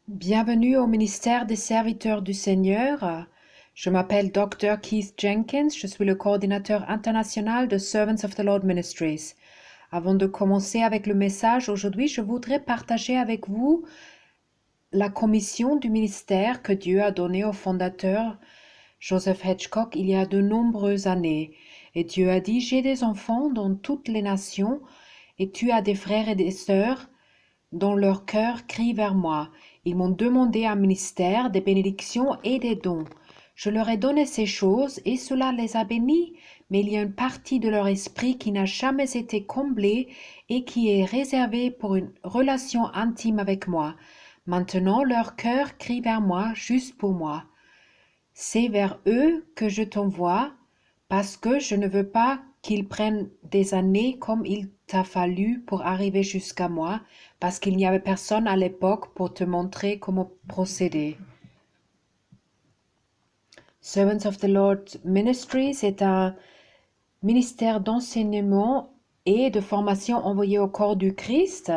Bienvenue au ministère des serviteurs du Seigneur. Je m'appelle Dr. Keith Jenkins, je suis le coordinateur international de Servants of the Lord Ministries. Avant de commencer avec le message, aujourd'hui, je voudrais partager avec vous la commission du ministère que Dieu a donnée au fondateur Joseph Hitchcock il y a de nombreuses années. Et Dieu a dit, j'ai des enfants dans toutes les nations, et tu as des frères et des sœurs dont leur cœur crie vers moi. Ils m'ont demandé un ministère, des bénédictions et des dons. Je leur ai donné ces choses et cela les a bénis, mais il y a une partie de leur esprit qui n'a jamais été comblée et qui est réservée pour une relation intime avec moi. Maintenant, leur cœur crie vers moi, juste pour moi. C'est vers eux que je t'envoie, parce que je ne veux pas qu'ils prennent des années comme il t'a fallu pour arriver jusqu'à moi, parce qu'il n'y avait personne à l'époque pour te montrer comment procéder. Servants of the Lord Ministries est un ministère d'enseignement et de formation envoyé au corps du Christ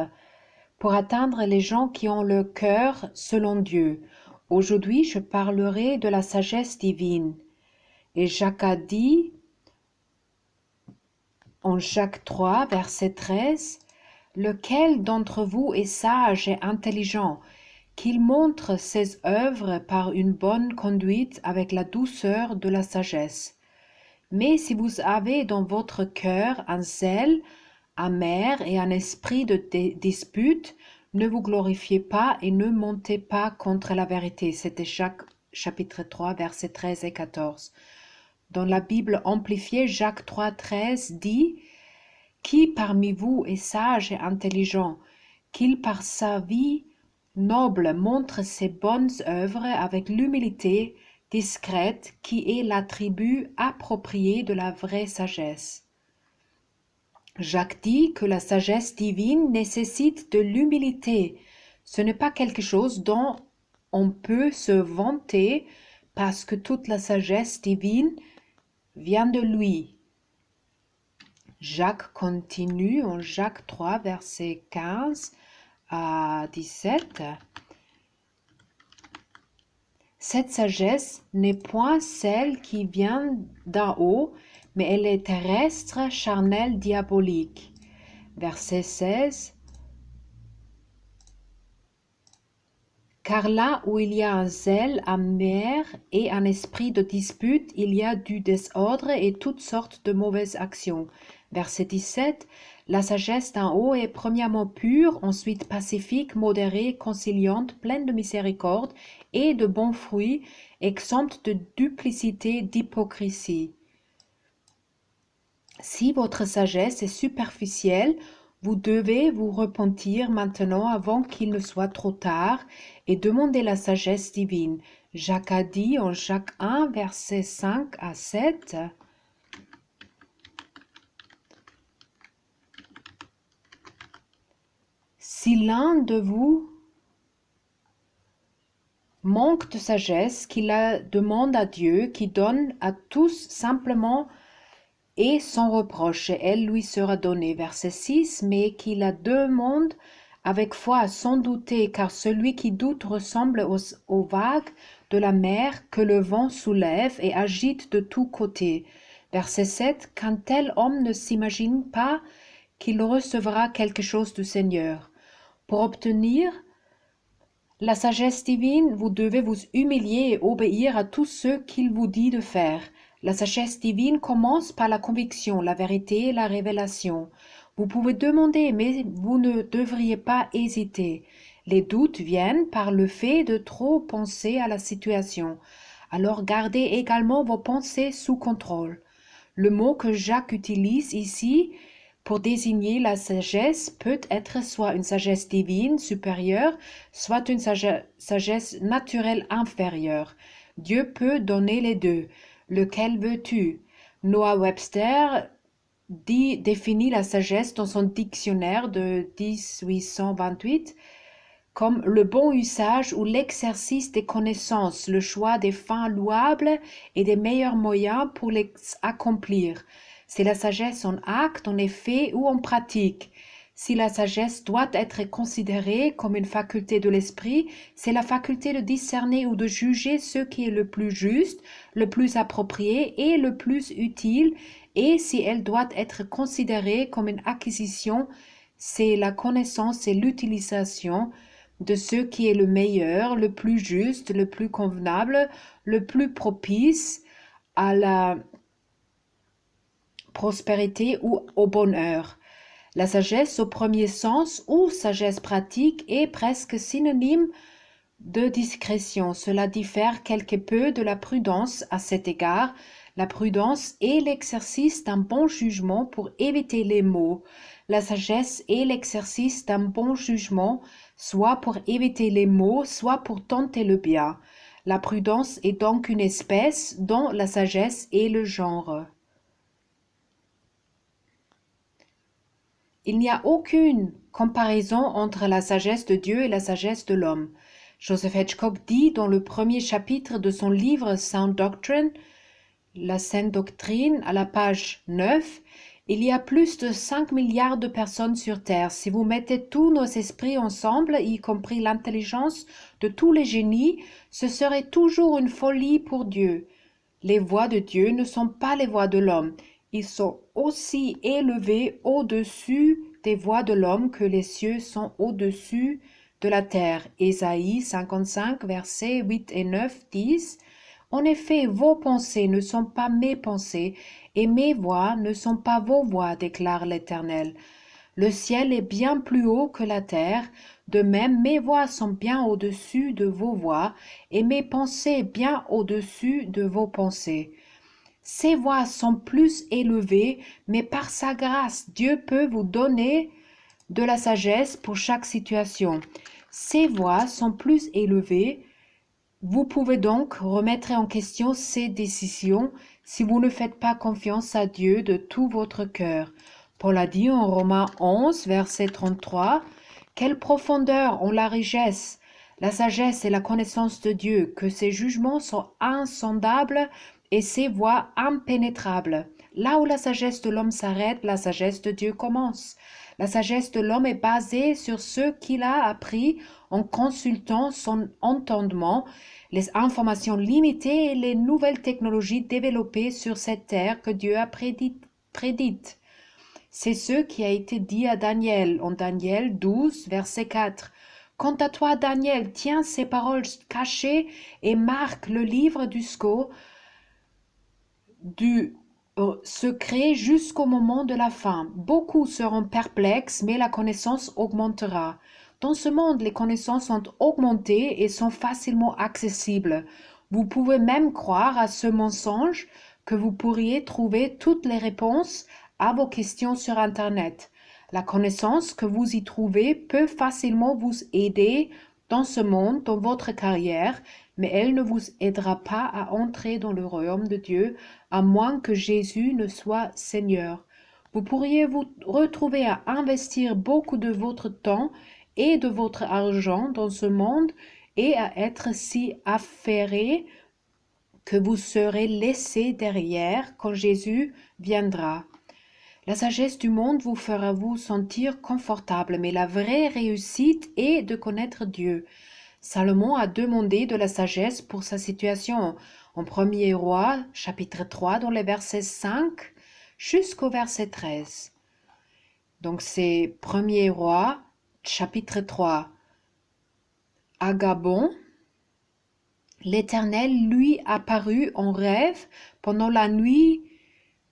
pour atteindre les gens qui ont le cœur selon Dieu. Aujourd'hui, je parlerai de la sagesse divine. Et Jacques a dit en Jacques 3, verset 13, « Lequel d'entre vous est sage et intelligent, qu'il montre ses œuvres par une bonne conduite avec la douceur de la sagesse. Mais si vous avez dans votre cœur un zèle amer et un esprit de dispute, ne vous glorifiez pas et ne montez pas contre la vérité. » C'était Jacques chapitre 3, versets 13 et 14. Dans la Bible amplifiée, Jacques 3, 13 dit « Qui parmi vous est sage et intelligent, qu'il par sa vie noble montre ses bonnes œuvres avec l'humilité discrète qui est l'attribut approprié de la vraie sagesse. » Jacques dit que la sagesse divine nécessite de l'humilité. Ce n'est pas quelque chose dont on peut se vanter parce que toute la sagesse divine vient de lui. Jacques continue en Jacques 3, versets 15 à 17. Cette sagesse n'est point celle qui vient d'en haut, mais elle est terrestre, charnelle, diabolique. Verset 16. Car là où il y a un zèle amer et un esprit de dispute, il y a du désordre et toutes sortes de mauvaises actions. Verset 17. La sagesse d'en haut est premièrement pure, ensuite pacifique, modérée, conciliante, pleine de miséricorde et de bons fruits, exempte de duplicité, d'hypocrisie. Si votre sagesse est superficielle, vous devez vous repentir maintenant avant qu'il ne soit trop tard et demander la sagesse divine. Jacques a dit en Jacques 1, versets 5 à 7. Si l'un de vous manque de sagesse, qu'il la demande à Dieu, qui donne à tous simplement et sans reproche, et elle lui sera donnée. Verset 6, mais qui la demande avec foi, sans douter, car celui qui doute ressemble aux vagues de la mer que le vent soulève et agite de tous côtés. Verset 7, qu'un tel homme ne s'imagine pas qu'il recevra quelque chose du Seigneur. Pour obtenir la sagesse divine, vous devez vous humilier et obéir à tout ce qu'il vous dit de faire. La sagesse divine commence par la conviction, la vérité et la révélation. Vous pouvez demander, mais vous ne devriez pas hésiter. Les doutes viennent par le fait de trop penser à la situation. Alors gardez également vos pensées sous contrôle. Le mot que Jacques utilise ici pour désigner la sagesse peut être soit une sagesse divine supérieure, soit une sagesse naturelle inférieure. Dieu peut donner les deux. Lequel veux-tu? Noah Webster définit la sagesse dans son dictionnaire de 1828 comme le bon usage ou l'exercice des connaissances, le choix des fins louables et des meilleurs moyens pour les accomplir. C'est la sagesse en acte, en effet ou en pratique. Si la sagesse doit être considérée comme une faculté de l'esprit, c'est la faculté de discerner ou de juger ce qui est le plus juste, le plus approprié et le plus utile, et si elle doit être considérée comme une acquisition, c'est la connaissance et l'utilisation de ce qui est le meilleur, le plus juste, le plus convenable, le plus propice à la prospérité ou au bonheur. La sagesse au premier sens ou sagesse pratique est presque synonyme de discrétion. Cela diffère quelque peu de la prudence à cet égard. La prudence est l'exercice d'un bon jugement pour éviter les maux. La sagesse est l'exercice d'un bon jugement, soit pour éviter les maux, soit pour tenter le bien. La prudence est donc une espèce dont la sagesse est le genre. Il n'y a aucune comparaison entre la sagesse de Dieu et la sagesse de l'homme. Joseph Hitchcock dit dans le premier chapitre de son livre Sound Doctrine, la saine doctrine, à la page 9, il y a plus de 5 milliards de personnes sur Terre. Si vous mettez tous nos esprits ensemble, y compris l'intelligence de tous les génies, ce serait toujours une folie pour Dieu. Les voies de Dieu ne sont pas les voies de l'homme. Ils sont aussi élevés au-dessus des voies de l'homme que les cieux sont au-dessus de la terre. Ésaïe 55, versets 8 et 9 disent « En effet, vos pensées ne sont pas mes pensées, et mes voies ne sont pas vos voies, déclare l'Éternel. Le ciel est bien plus haut que la terre, de même mes voies sont bien au-dessus de vos voies, et mes pensées bien au-dessus de vos pensées. » Ces voies sont plus élevées, mais par sa grâce, Dieu peut vous donner de la sagesse pour chaque situation. Ces voies sont plus élevées. Vous pouvez donc remettre en question ces décisions si vous ne faites pas confiance à Dieu de tout votre cœur. Paul a dit en Romains 11, verset 33, « Quelle profondeur ont la richesse, la sagesse et la connaissance de Dieu, que ses jugements sont insondables et ses voies impénétrables. » Là où la sagesse de l'homme s'arrête, la sagesse de Dieu commence. La sagesse de l'homme est basée sur ce qu'il a appris en consultant son entendement, les informations limitées et les nouvelles technologies développées sur cette terre que Dieu a prédites. C'est ce qui a été dit à Daniel en Daniel 12, verset 4. « Quant à toi, Daniel, tiens ces paroles cachées et marque le livre du sceau du secret jusqu'au moment de la fin. Beaucoup seront perplexes, mais la connaissance augmentera. » Dans ce monde, les connaissances sont augmentées et sont facilement accessibles. Vous pouvez même croire à ce mensonge que vous pourriez trouver toutes les réponses à vos questions sur Internet. La connaissance que vous y trouvez peut facilement vous aider dans ce monde, dans votre carrière, mais elle ne vous aidera pas à entrer dans le royaume de Dieu, à moins que Jésus ne soit Seigneur. Vous pourriez vous retrouver à investir beaucoup de votre temps et de votre argent dans ce monde et à être si affairé que vous serez laissé derrière quand Jésus viendra. La sagesse du monde vous fera vous sentir confortable, mais la vraie réussite est de connaître Dieu. Salomon a demandé de la sagesse pour sa situation en 1er Roi, chapitre 3, dans les versets 5 jusqu'au verset 13. Donc c'est 1er Roi, chapitre 3. À Gabon, l'Éternel lui apparut en rêve pendant la nuit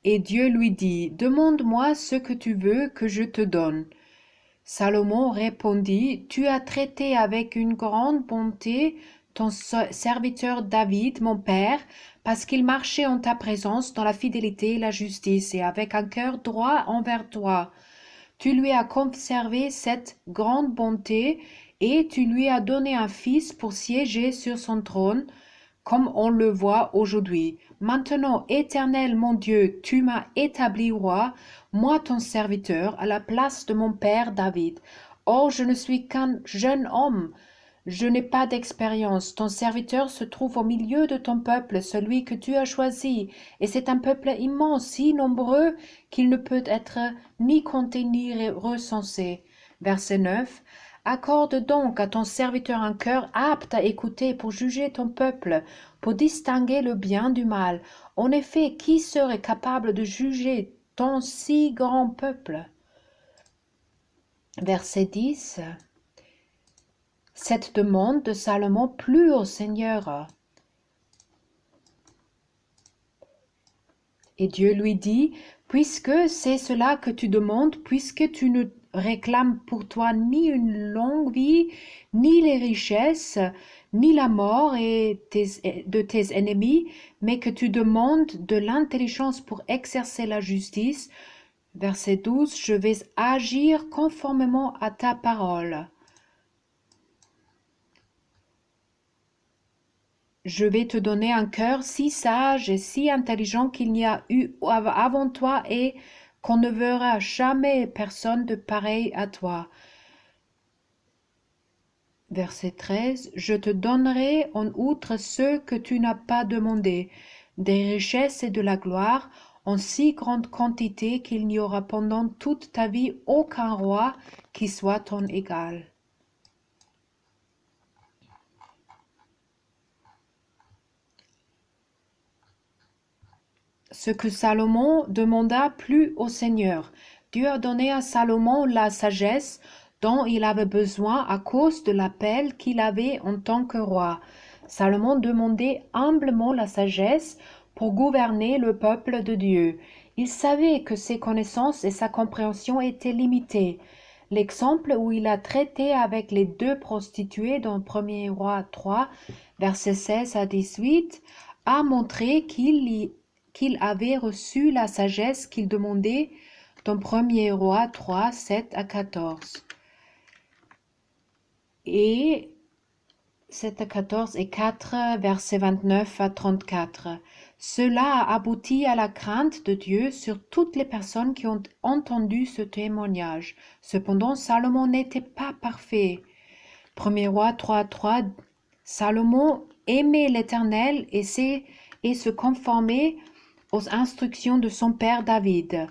et Dieu lui dit, « Demande-moi ce que tu veux que je te donne. » Salomon répondit, « Tu as traité avec une grande bonté ton serviteur David, mon père, parce qu'il marchait en ta présence dans la fidélité et la justice et avec un cœur droit envers toi. Tu lui as conservé cette grande bonté et tu lui as donné un fils pour siéger sur son trône, comme on le voit aujourd'hui. Maintenant, Éternel mon Dieu, tu m'as établi roi, moi ton serviteur, à la place de mon père David. Or, je ne suis qu'un jeune homme. Je n'ai pas d'expérience. Ton serviteur se trouve au milieu de ton peuple, celui que tu as choisi, et c'est un peuple immense, si nombreux qu'il ne peut être ni compté ni recensé. Verset 9. Accorde donc à ton serviteur un cœur apte à écouter pour juger ton peuple, pour distinguer le bien du mal. En effet, qui serait capable de juger ton si grand peuple? Verset 10. Cette demande de Salomon plut au Seigneur. Et Dieu lui dit, puisque c'est cela que tu demandes, puisque tu ne réclames pour toi ni une longue vie, ni les richesses, ni la mort de tes ennemis, mais que tu demandes de l'intelligence pour exercer la justice. Verset 12, je vais agir conformément à ta parole. Je vais te donner un cœur si sage et si intelligent qu'il n'y a eu avant toi et qu'on ne verra jamais personne de pareil à toi. Verset 13. Je te donnerai en outre ce que tu n'as pas demandé, des richesses et de la gloire, en si grande quantité qu'il n'y aura pendant toute ta vie aucun roi qui soit ton égal. Ce que Salomon demanda plut au Seigneur. Dieu a donné à Salomon la sagesse dont il avait besoin à cause de l'appel qu'il avait en tant que roi. Salomon demandait humblement la sagesse pour gouverner le peuple de Dieu. Il savait que ses connaissances et sa compréhension étaient limitées. L'exemple où il a traité avec les deux prostituées dans 1er Roi 3, versets 16 à 18, a montré qu'il avait reçu la sagesse qu'il demandait dans 1er Roi 3, 7 à 14. Et 7 à 14 et 4, versets 29 à 34. Cela a abouti à la crainte de Dieu sur toutes les personnes qui ont entendu ce témoignage. Cependant, Salomon n'était pas parfait. 1er Roi 3, 3, Salomon aimait l'Éternel et se conformait aux instructions de son père David.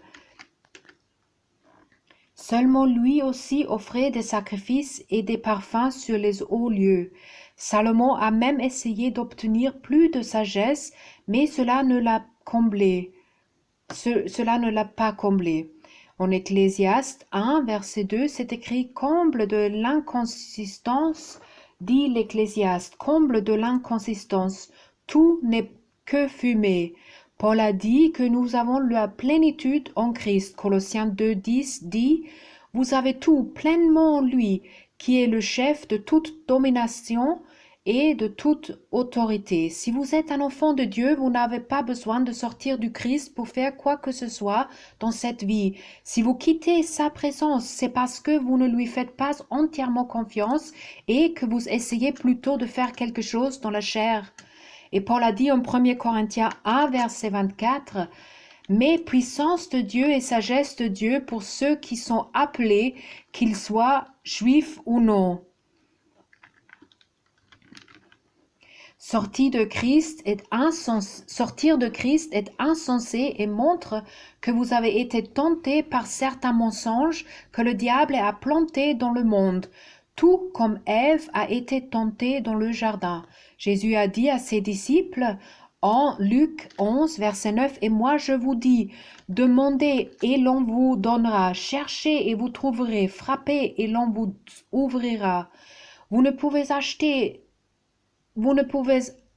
Seulement lui aussi offrait des sacrifices et des parfums sur les hauts lieux. Salomon a même essayé d'obtenir plus de sagesse, mais cela ne l'a pas comblé. En Ecclésiaste 1, verset 2, c'est écrit « Comble de l'inconsistance », dit l'Ecclésiaste, « Comble de l'inconsistance, tout n'est que fumée ». Paul a dit que nous avons la plénitude en Christ. Colossiens 2, 10 dit « Vous avez tout pleinement en lui, qui est le chef de toute domination et de toute autorité. » Si vous êtes un enfant de Dieu, vous n'avez pas besoin de sortir du Christ pour faire quoi que ce soit dans cette vie. Si vous quittez sa présence, c'est parce que vous ne lui faites pas entièrement confiance et que vous essayez plutôt de faire quelque chose dans la chair. Et Paul a dit en 1 Corinthiens 1, verset 24, « Mais puissance de Dieu et sagesse de Dieu pour ceux qui sont appelés, qu'ils soient juifs ou non. » Sortir de Christ est insensé et montre que vous avez été tentés par certains mensonges que le diable a plantés dans le monde, tout comme Ève a été tentée dans le jardin. Jésus a dit à ses disciples en Luc 11, verset 9, « Et moi je vous dis, demandez et l'on vous donnera, cherchez et vous trouverez, frappez et l'on vous ouvrira. Vous ne pouvez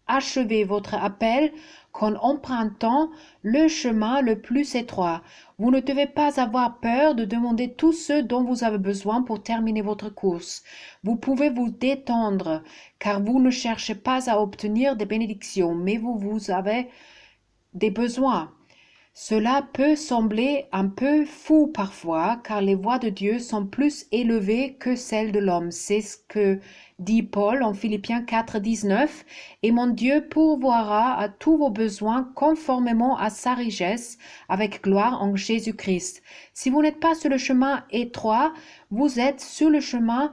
achever votre appel qu'en empruntant le chemin le plus étroit. Vous ne devez pas avoir peur de demander tout ce dont vous avez besoin pour terminer votre course. Vous pouvez vous détendre, car vous ne cherchez pas à obtenir des bénédictions, mais vous avez des besoins. Cela peut sembler un peu fou parfois, car les voies de Dieu sont plus élevées que celles de l'homme. C'est ce que dit Paul en Philippiens 4, 19. « Et mon Dieu pourvoira à tous vos besoins conformément à sa richesse, avec gloire en Jésus-Christ. » Si vous n'êtes pas sur le chemin étroit, vous êtes sur le chemin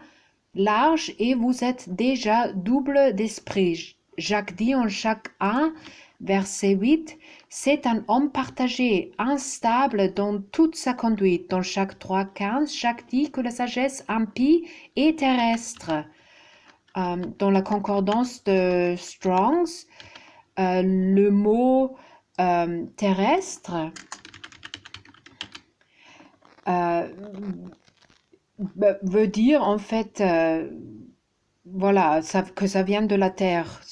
large et vous êtes déjà double d'esprit. Jacques dit en Jacques 1, verset 8, c'est un homme partagé, instable dans toute sa conduite. Dans Jacques 3, 15, Jacques dit que la sagesse impie est terrestre. Dans la concordance de Strongs, le mot terrestre veut dire en fait, voilà, que ça vient de la terre,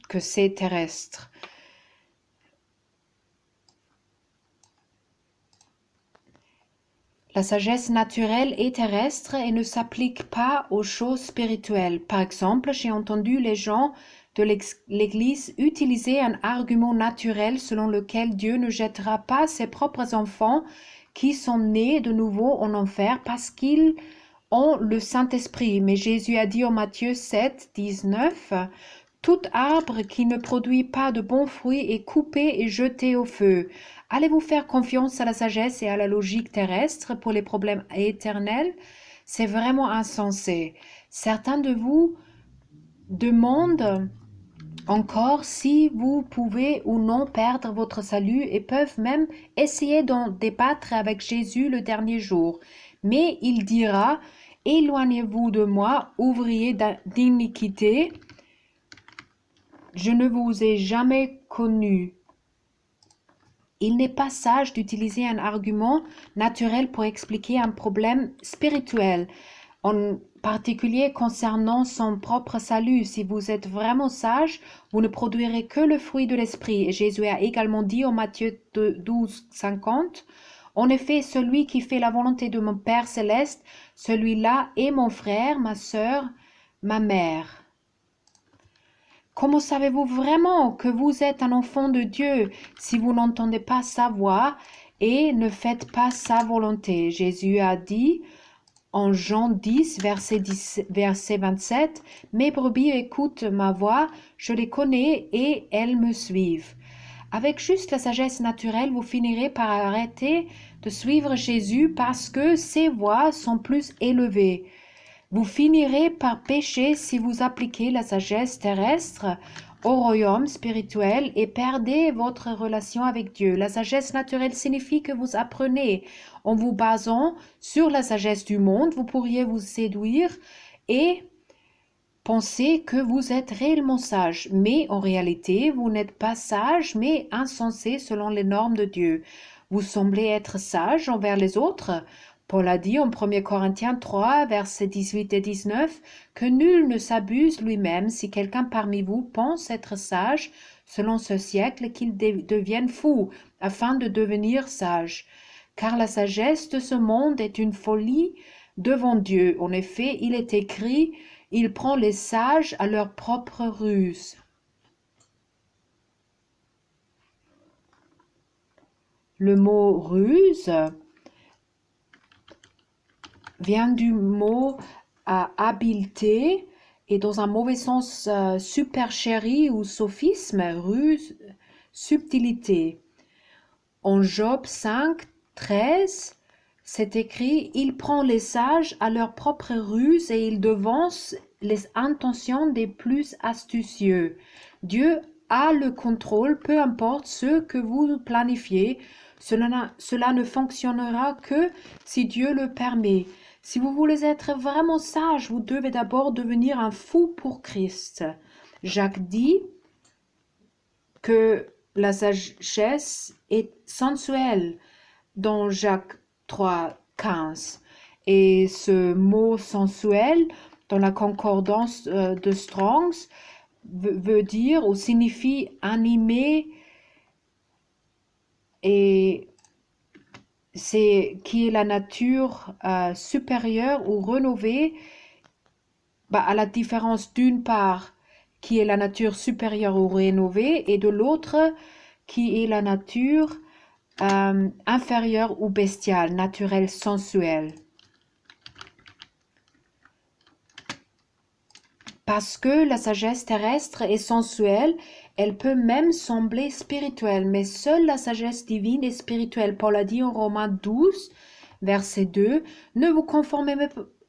que c'est terrestre. La sagesse naturelle est terrestre et ne s'applique pas aux choses spirituelles. Par exemple, j'ai entendu les gens de l'Église utiliser un argument naturel selon lequel Dieu ne jettera pas ses propres enfants qui sont nés de nouveau en enfer parce qu'ils ont le Saint-Esprit. Mais Jésus a dit en Matthieu 7, 19, « Tout arbre qui ne produit pas de bons fruits est coupé et jeté au feu. » Allez-vous faire confiance à la sagesse et à la logique terrestre pour les problèmes éternels? C'est vraiment insensé. Certains de vous demandent encore si vous pouvez ou non perdre votre salut et peuvent même essayer d'en débattre avec Jésus le dernier jour. Mais il dira, « Éloignez-vous de moi, ouvriers d'iniquité, je ne vous ai jamais connu. » Il n'est pas sage d'utiliser un argument naturel pour expliquer un problème spirituel, en particulier concernant son propre salut. Si vous êtes vraiment sage, vous ne produirez que le fruit de l'esprit. Et Jésus a également dit en Matthieu 12, 50, « En effet, celui qui fait la volonté de mon Père céleste, celui-là est mon frère, ma sœur, ma mère. » Comment savez-vous vraiment que vous êtes un enfant de Dieu si vous n'entendez pas sa voix et ne faites pas sa volonté? Jésus a dit en Jean 10, verset 27, « Mes brebis écoutent ma voix, je les connais et elles me suivent. » Avec juste la sagesse naturelle, vous finirez par arrêter de suivre Jésus parce que ses voies sont plus élevées. Vous finirez par pécher si vous appliquez la sagesse terrestre au royaume spirituel et perdez votre relation avec Dieu. La sagesse naturelle signifie que vous apprenez. En vous basant sur la sagesse du monde, vous pourriez vous séduire et penser que vous êtes réellement sage. Mais en réalité, vous n'êtes pas sage, mais insensé selon les normes de Dieu. Vous semblez être sage envers les autres. Paul a dit en 1 Corinthiens 3, versets 18 et 19, que nul ne s'abuse lui-même. Si quelqu'un parmi vous pense être sage selon ce siècle, qu'il devienne fou afin de devenir sage. Car la sagesse de ce monde est une folie devant Dieu. En effet, il est écrit, il prend les sages à leur propre ruse. Le mot ruse vient du mot habileté et dans un mauvais sens supercherie ou sophisme, ruse, subtilité. En Job 5, 13, c'est écrit, il prend les sages à leur propre ruse et il devance les intentions des plus astucieux. Dieu a le contrôle, peu importe ce que vous planifiez, cela ne fonctionnera que si Dieu le permet. Si vous voulez être vraiment sage, vous devez d'abord devenir un fou pour Christ. Jacques dit que la sagesse est sensuelle dans Jacques 3, 15. Et ce mot sensuel, dans la concordance de Strongs, veut dire ou signifie animé et c'est qui est la nature supérieure ou rénovée, à la différence d'une part qui est la nature supérieure ou rénovée et de l'autre qui est la nature inférieure ou bestiale, naturelle, sensuelle. Parce que la sagesse terrestre est sensuelle, elle peut même sembler spirituelle, mais seule la sagesse divine est spirituelle. Paul a dit en Romains 12, verset 2, « Ne vous conformez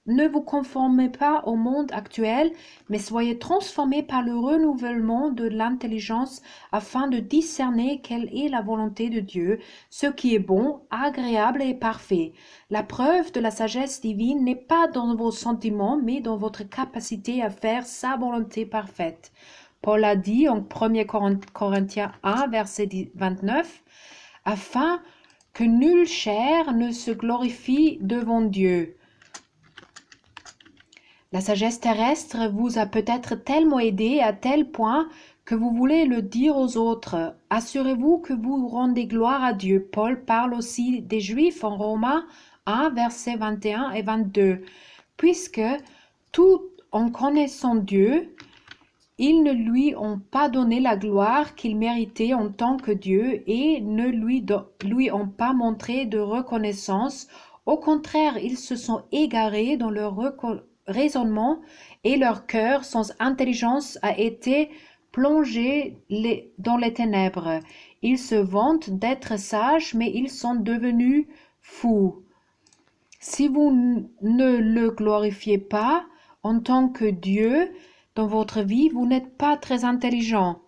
ne vous conformez pas au monde actuel, mais soyez transformés par le renouvellement de l'intelligence afin de discerner quelle est la volonté de Dieu, ce qui est bon, agréable et parfait. La preuve de la sagesse divine n'est pas dans vos sentiments, mais dans votre capacité à faire sa volonté parfaite. Paul a dit en 1 Corinthiens 1, verset 29, « Afin que nulle chair ne se glorifie devant Dieu. » La sagesse terrestre vous a peut-être tellement aidé à tel point que vous voulez le dire aux autres. Assurez-vous que vous rendez gloire à Dieu. Paul parle aussi des Juifs en Romains 1, versets 21 et 22. Puisque, tout en connaissant Dieu, ils ne lui ont pas donné la gloire qu'il méritait en tant que Dieu et ne lui ont pas montré de reconnaissance. Au contraire, ils se sont égarés dans leur raisonnement et leur cœur sans intelligence a été plongé dans les ténèbres. Ils se vantent d'être sages, mais ils sont devenus fous. Si vous ne le glorifiez pas en tant que Dieu dans votre vie, vous n'êtes pas très intelligent.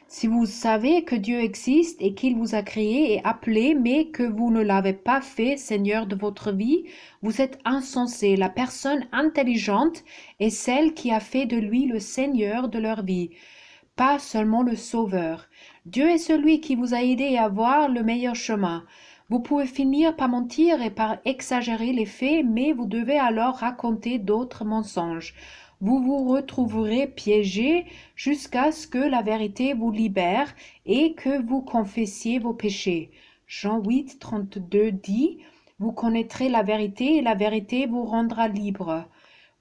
Si vous savez que Dieu existe et qu'il vous a créé et appelé, mais que vous ne l'avez pas fait Seigneur de votre vie, vous êtes insensé. La personne intelligente est celle qui a fait de lui le Seigneur de leur vie, pas seulement le Sauveur. Dieu est celui qui vous a aidé à voir le meilleur chemin. Vous pouvez finir par mentir et par exagérer les faits, mais vous devez alors raconter d'autres mensonges. Vous vous retrouverez piégé jusqu'à ce que la vérité vous libère et que vous confessiez vos péchés. Jean 8, 32 dit « Vous connaîtrez la vérité et la vérité vous rendra libre. »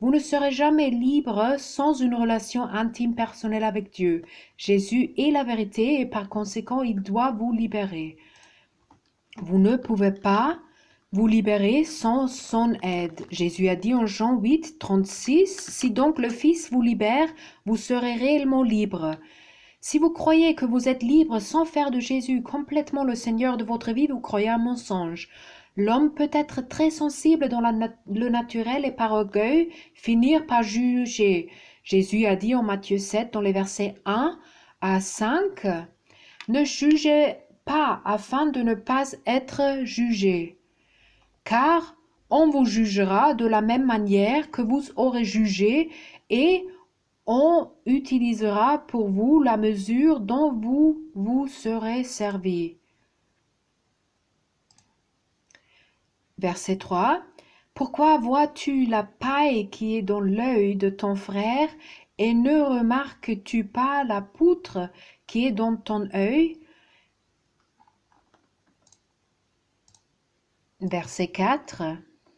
Vous ne serez jamais libre sans une relation intime personnelle avec Dieu. Jésus est la vérité et par conséquent, il doit vous libérer. Vous ne pouvez pas vous libérer sans son aide. Jésus a dit en Jean 8, 36, « Si donc le Fils vous libère, vous serez réellement libre. » Si vous croyez que vous êtes libre sans faire de Jésus complètement le Seigneur de votre vie, vous croyez un mensonge. L'homme peut être très sensible dans le naturel et par orgueil finir par juger. Jésus a dit en Matthieu 7, dans les versets 1 à 5, « Ne jugez pas afin de ne pas être jugé, car on vous jugera de la même manière que vous aurez jugé et on utilisera pour vous la mesure dont vous vous serez servi. » Verset 3. « Pourquoi vois-tu la paille qui est dans l'œil de ton frère et ne remarques-tu pas la poutre qui est dans ton œil ?» Verset 4.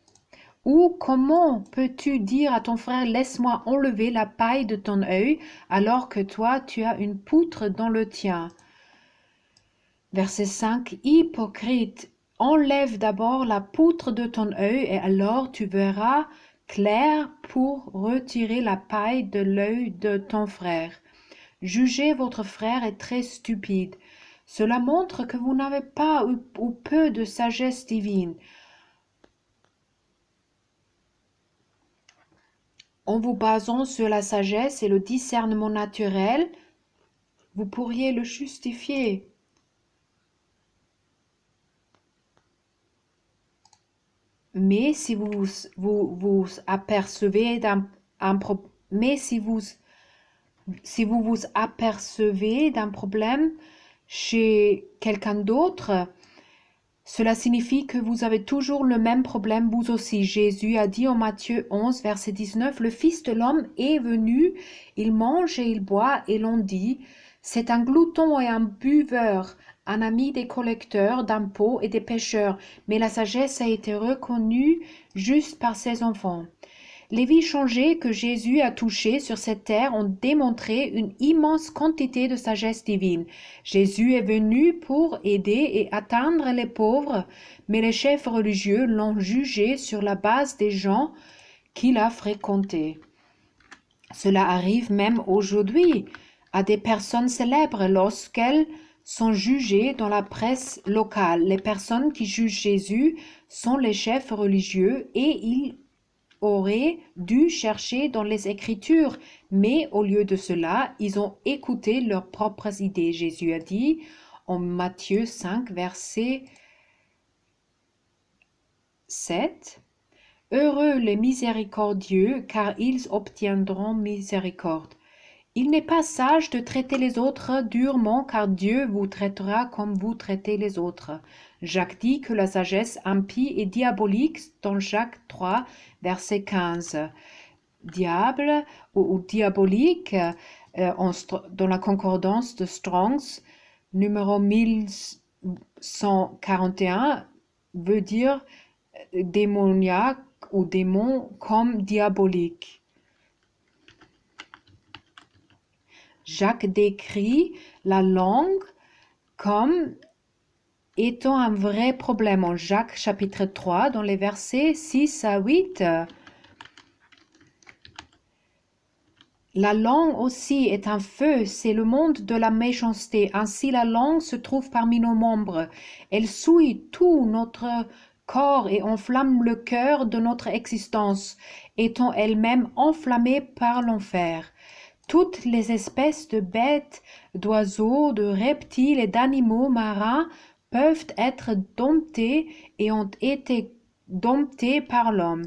« Ou comment peux-tu dire à ton frère « Laisse-moi enlever la paille de ton œil » alors que toi tu as une poutre dans le tien ?» Verset 5. « Hypocrite, enlève d'abord la poutre de ton œil et alors tu verras clair pour retirer la paille de l'œil de ton frère. Juger votre frère est très stupide. Cela montre que vous n'avez pas ou peu de sagesse divine. En vous basant sur la sagesse et le discernement naturel, vous pourriez le justifier. Mais si vous apercevez vous apercevez d'un problème chez quelqu'un d'autre, cela signifie que vous avez toujours le même problème vous aussi. Jésus a dit en Matthieu 11, verset 19, « Le Fils de l'homme est venu, il mange et il boit, et l'on dit, c'est un glouton et un buveur, un ami des collecteurs d'impôts et des pécheurs, mais la sagesse a été reconnue juste par ses enfants. » Les vies changées que Jésus a touchées sur cette terre ont démontré une immense quantité de sagesse divine. Jésus est venu pour aider et atteindre les pauvres, mais les chefs religieux l'ont jugé sur la base des gens qu'il a fréquentés. Cela arrive même aujourd'hui à des personnes célèbres lorsqu'elles sont jugées dans la presse locale. Les personnes qui jugent Jésus sont les chefs religieux et ils auraient dû chercher dans les Écritures, mais au lieu de cela, ils ont écouté leurs propres idées. Jésus a dit en Matthieu 5, verset 7, « Heureux les miséricordieux, car ils obtiendront miséricorde. Il n'est pas sage de traiter les autres durement, car Dieu vous traitera comme vous traitez les autres. » Jacques dit que la sagesse impie est diabolique dans Jacques 3, verset 15. Diable ou diabolique, dans la concordance de Strongs, numéro 1141, veut dire démoniaque ou démon comme diabolique. Jacques décrit la langue comme étant un vrai problème en Jacques chapitre 3 dans les versets 6 à 8. La langue aussi est un feu, c'est le monde de la méchanceté. Ainsi la langue se trouve parmi nos membres. Elle souille tout notre corps et enflamme le cœur de notre existence, étant elle-même enflammée par l'enfer. Toutes les espèces de bêtes, d'oiseaux, de reptiles et d'animaux marins peuvent être domptées et ont été domptées par l'homme.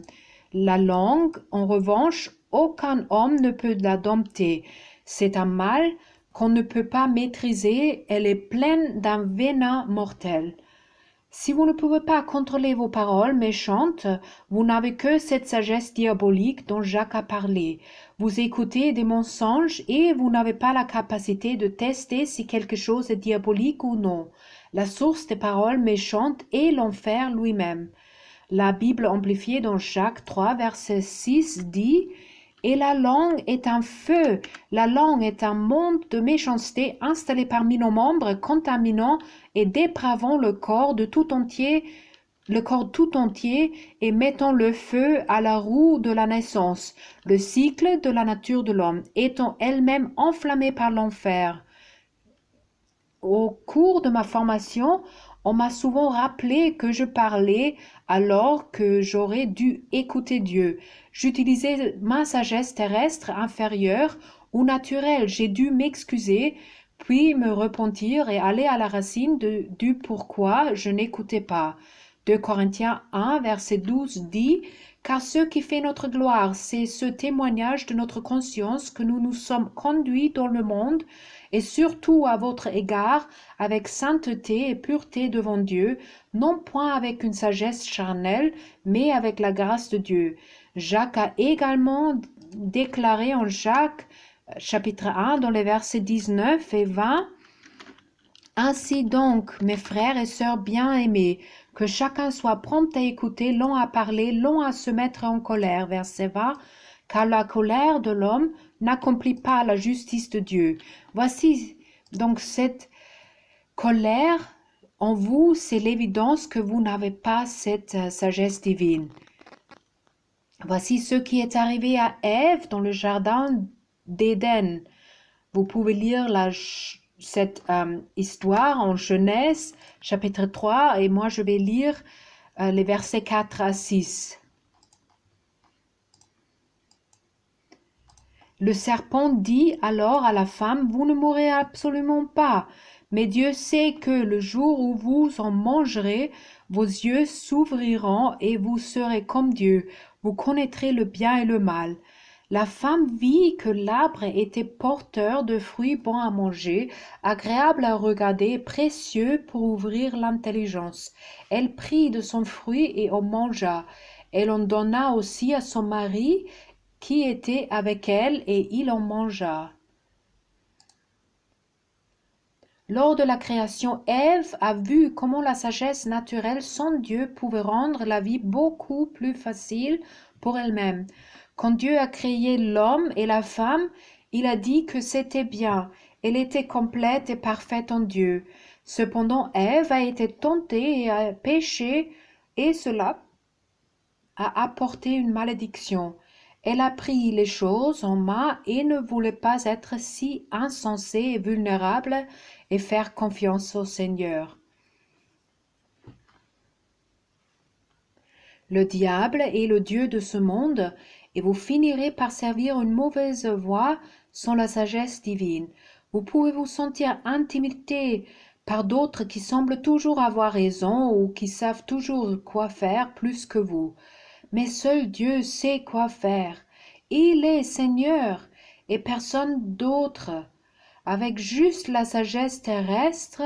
La langue, en revanche, aucun homme ne peut la dompter. C'est un mal qu'on ne peut pas maîtriser, elle est pleine d'un venin mortel. Si vous ne pouvez pas contrôler vos paroles méchantes, vous n'avez que cette sagesse diabolique dont Jacques a parlé. Vous écoutez des mensonges et vous n'avez pas la capacité de tester si quelque chose est diabolique ou non. La source des paroles méchantes est l'enfer lui-même. La Bible amplifiée dans Jacques 3, verset 6 dit « Et la langue est un feu, la langue est un monde de méchanceté installé parmi nos membres, contaminant et dépravant le corps tout entier et mettant le feu à la roue de la naissance, le cycle de la nature de l'homme, étant elle-même enflammée par l'enfer. » Au cours de ma formation, on m'a souvent rappelé que je parlais alors que j'aurais dû écouter Dieu. J'utilisais ma sagesse terrestre inférieure ou naturelle. J'ai dû m'excuser, puis me repentir et aller à la racine du pourquoi je n'écoutais pas. 2 Corinthiens 1, verset 12 dit « Car ce qui fait notre gloire, c'est ce témoignage de notre conscience que nous nous sommes conduits dans le monde, et surtout à votre égard, avec sainteté et pureté devant Dieu, non point avec une sagesse charnelle, mais avec la grâce de Dieu. » Jacques a également déclaré en Jacques chapitre 1 dans les versets 19 et 20 « Ainsi donc, mes frères et sœurs bien-aimés, que chacun soit prompt à écouter, long à parler, long à se mettre en colère. » Verset 20. « Car la colère de l'homme n'accomplit pas la justice de Dieu. » Voici donc cette colère en vous, c'est l'évidence que vous n'avez pas cette sagesse divine. Voici ce qui est arrivé à Ève dans le jardin d'Éden. Vous pouvez lire cette histoire en Genèse chapitre 3 et moi je vais lire les versets 4 à 6. Le serpent dit alors à la femme, « Vous ne mourrez absolument pas, mais Dieu sait que le jour où vous en mangerez, vos yeux s'ouvriront et vous serez comme Dieu, vous connaîtrez le bien et le mal. » La femme vit que l'arbre était porteur de fruits bons à manger, agréables à regarder, précieux pour ouvrir l'intelligence. Elle prit de son fruit et en mangea. Elle en donna aussi à son mari qui était avec elle, et il en mangea. Lors de la création, Ève a vu comment la sagesse naturelle sans Dieu pouvait rendre la vie beaucoup plus facile pour elle-même. Quand Dieu a créé l'homme et la femme, il a dit que c'était bien. Elle était complète et parfaite en Dieu. Cependant, Ève a été tentée et a péché, et cela a apporté une malédiction. Elle a pris les choses en main et ne voulait pas être si insensée et vulnérable et faire confiance au Seigneur. Le diable est le Dieu de ce monde, et vous finirez par servir une mauvaise voie sans la sagesse divine. Vous pouvez vous sentir intimidé par d'autres qui semblent toujours avoir raison ou qui savent toujours quoi faire plus que vous. Mais seul Dieu sait quoi faire. Il est Seigneur et personne d'autre. Avec juste la sagesse terrestre,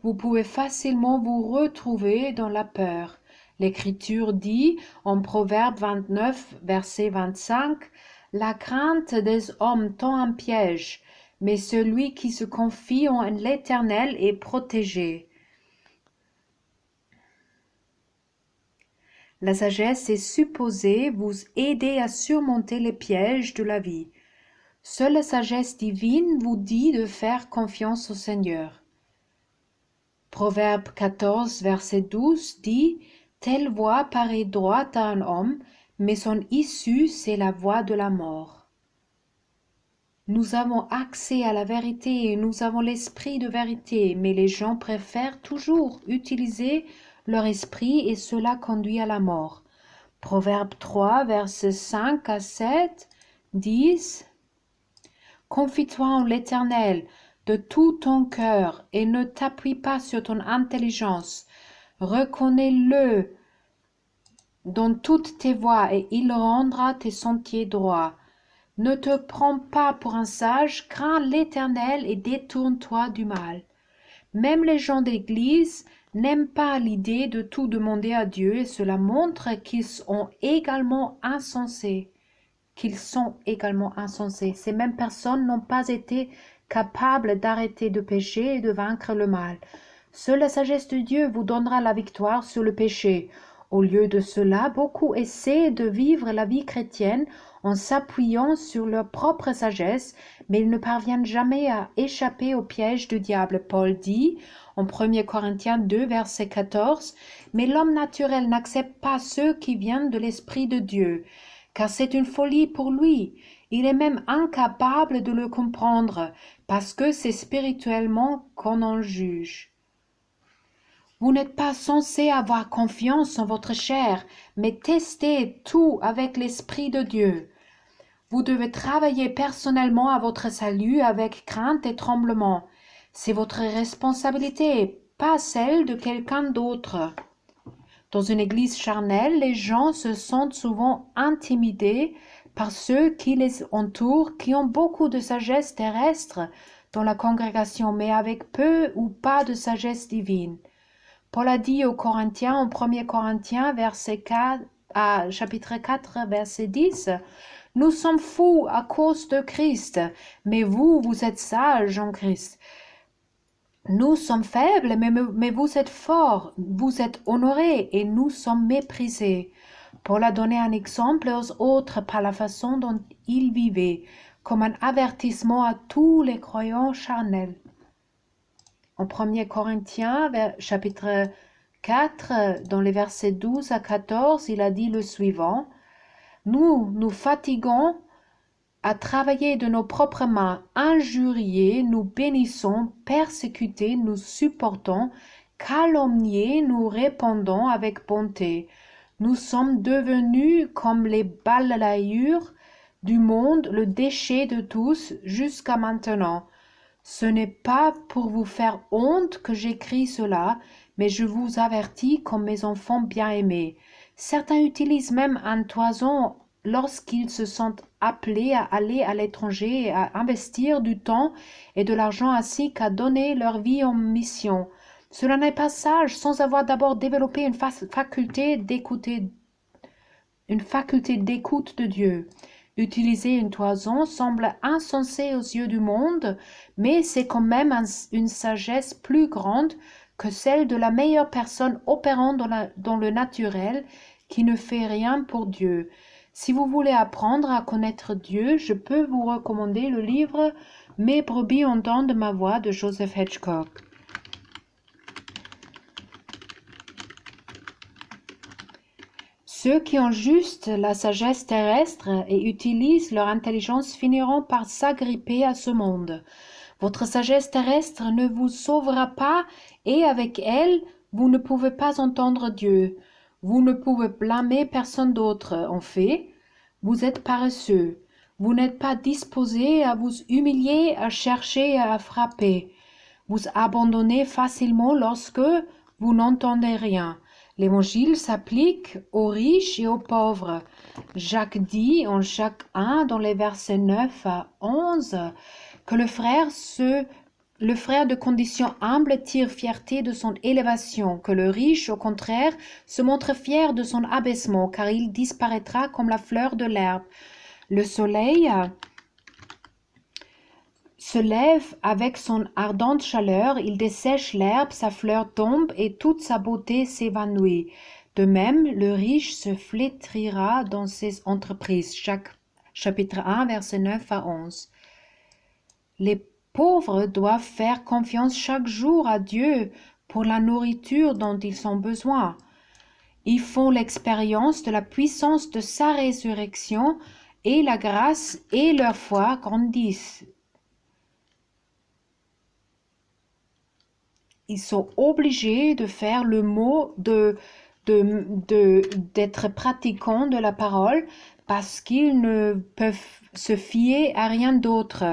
vous pouvez facilement vous retrouver dans la peur. L'Écriture dit en Proverbe 29, verset 25, « La crainte des hommes tend un piège, mais celui qui se confie en l'Éternel est protégé. » La sagesse est supposée vous aider à surmonter les pièges de la vie. Seule la sagesse divine vous dit de faire confiance au Seigneur. Proverbe 14, verset 12 dit « Telle voie paraît droite à un homme, mais son issue, c'est la voie de la mort. » Nous avons accès à la vérité et nous avons l'esprit de vérité, mais les gens préfèrent toujours utiliser leur esprit et cela conduit à la mort. Proverbe 3, versets 5 à 7 disent « Confie-toi en l'Éternel de tout ton cœur et ne t'appuie pas sur ton intelligence. Reconnais-le dans toutes tes voies et il rendra tes sentiers droits. Ne te prends pas pour un sage, crains l'Éternel et détourne-toi du mal. » Même les gens d'Église n'aiment pas l'idée de tout demander à Dieu et cela montre qu'ils sont également insensés. Ces mêmes personnes n'ont pas été capables d'arrêter de pécher et de vaincre le mal. Seule la sagesse de Dieu vous donnera la victoire sur le péché. Au lieu de cela, beaucoup essaient de vivre la vie chrétienne en s'appuyant sur leur propre sagesse, mais ils ne parviennent jamais à échapper au piège du diable. Paul dit en 1 Corinthiens 2, verset 14, « Mais l'homme naturel n'accepte pas ceux qui viennent de l'Esprit de Dieu, car c'est une folie pour lui. Il est même incapable de le comprendre, parce que c'est spirituellement qu'on en juge. » Vous n'êtes pas censé avoir confiance en votre chair, mais testez tout avec l'Esprit de Dieu. Vous devez travailler personnellement à votre salut avec crainte et tremblement. C'est votre responsabilité, pas celle de quelqu'un d'autre. Dans une église charnelle, les gens se sentent souvent intimidés par ceux qui les entourent, qui ont beaucoup de sagesse terrestre dans la congrégation, mais avec peu ou pas de sagesse divine. Paul a dit aux Corinthiens, en 1 Corinthiens, chapitre 4, verset 10, « Nous sommes fous à cause de Christ, mais vous, vous êtes sages en Christ. Nous sommes faibles, mais vous êtes forts, vous êtes honorés et nous sommes méprisés. » Paul a donné un exemple aux autres par la façon dont il vivait, comme un avertissement à tous les croyants charnels. En 1 Corinthiens, chapitre 4, dans les versets 12 à 14, il a dit le suivant, « Nous nous fatiguons à travailler de nos propres mains, injuriés, nous bénissons, persécutés, nous supportons, calomniés, nous répondons avec bonté. Nous sommes devenus comme les balayures du monde, le déchet de tous jusqu'à maintenant. Ce n'est pas pour vous faire honte que j'écris cela, mais je vous avertis comme mes enfants bien-aimés. Certains utilisent même un toison lorsqu'ils se sentent appelés à aller à l'étranger et à investir du temps et de l'argent ainsi qu'à donner leur vie en mission. Cela n'est pas sage sans avoir d'abord développé une faculté d'écoute de Dieu. Utiliser une toison semble insensé aux yeux du monde, mais c'est quand même une sagesse plus grande que celle de la meilleure personne opérant dans le naturel qui ne fait rien pour Dieu. Si vous voulez apprendre à connaître Dieu, je peux vous recommander le livre « Mes brebis entendent ma voix » de Joseph Hitchcock. Ceux qui ont juste la sagesse terrestre et utilisent leur intelligence finiront par s'agripper à ce monde. Votre sagesse terrestre ne vous sauvera pas et avec elle, vous ne pouvez pas entendre Dieu. Vous ne pouvez blâmer personne d'autre. En fait, vous êtes paresseux. Vous n'êtes pas disposé à vous humilier, à chercher et à frapper. Vous abandonnez facilement lorsque vous n'entendez rien. L'évangile s'applique aux riches et aux pauvres. Jacques dit en Jacques 1, dans les versets 9 à 11, que le frère de condition humble tire fierté de son élévation, que le riche, au contraire, se montre fier de son abaissement, car il disparaîtra comme la fleur de l'herbe. Le soleil se lève avec son ardente chaleur, il dessèche l'herbe, sa fleur tombe et toute sa beauté s'évanouit. De même, le riche se flétrira dans ses entreprises. Chapitre 1, versets 9 à 11. Les pauvres doivent faire confiance chaque jour à Dieu pour la nourriture dont ils ont besoin. Ils font l'expérience de la puissance de sa résurrection et la grâce et leur foi grandissent. Ils sont obligés de faire le mot d'être pratiquants de la parole parce qu'ils ne peuvent se fier à rien d'autre.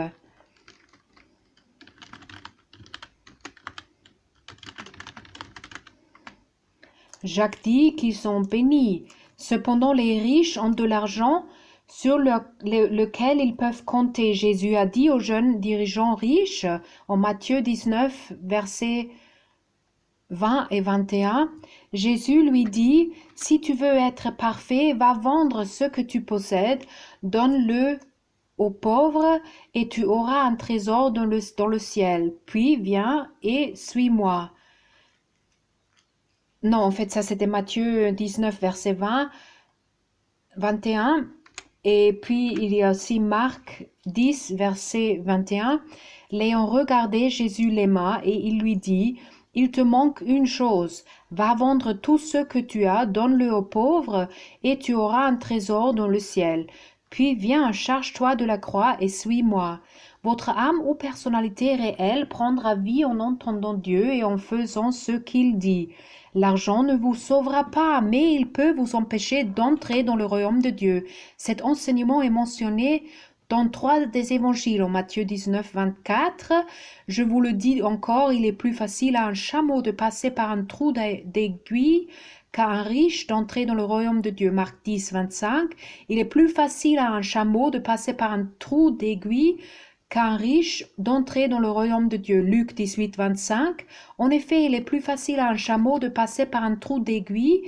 Jacques dit qu'ils sont bénis. Cependant, les riches ont de l'argent sur lequel ils peuvent compter. Jésus a dit aux jeunes dirigeants riches, en Matthieu 19, versets 20 et 21, Jésus lui dit, « Si tu veux être parfait, va vendre ce que tu possèdes, donne-le aux pauvres, et tu auras un trésor dans le ciel. Puis viens et suis-moi. » Non, en fait, ça c'était Matthieu 19, verset 20, 21. Et puis il y a aussi Marc 10, verset 21. L'ayant regardé, Jésus l'aima et il lui dit, « Il te manque une chose, va vendre tout ce que tu as, donne-le aux pauvres, et tu auras un trésor dans le ciel. Puis viens, charge-toi de la croix et suis-moi. » Votre âme ou personnalité réelle prendra vie en entendant Dieu et en faisant ce qu'il dit. L'argent ne vous sauvera pas, mais il peut vous empêcher d'entrer dans le royaume de Dieu. Cet enseignement est mentionné dans 3 des évangiles, en Matthieu 19, 24. Je vous le dis encore, il est plus facile à un chameau de passer par un trou d'aiguille qu'à un riche d'entrer dans le royaume de Dieu. Marc 10, 25. Il est plus facile à un chameau de passer par un trou d'aiguille qu'un riche d'entrer dans le royaume de Dieu. Luc 18, 25. En effet, il est plus facile à un chameau de passer par un trou d'aiguille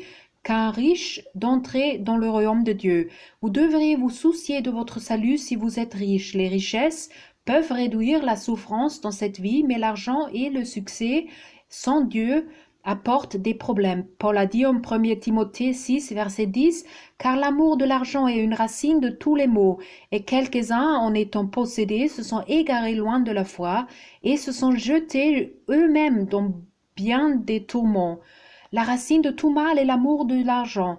qu'un riche d'entrer dans le royaume de Dieu. Vous devriez vous soucier de votre salut si vous êtes riche. Les richesses peuvent réduire la souffrance dans cette vie, mais l'argent et le succès sans Dieu apportent des problèmes. Paul a dit en 1 Timothée 6, verset 10, « Car l'amour de l'argent est une racine de tous les maux, et quelques-uns, en étant possédés, se sont égarés loin de la foi, et se sont jetés eux-mêmes dans bien des tourments. La racine de tout mal est l'amour de l'argent.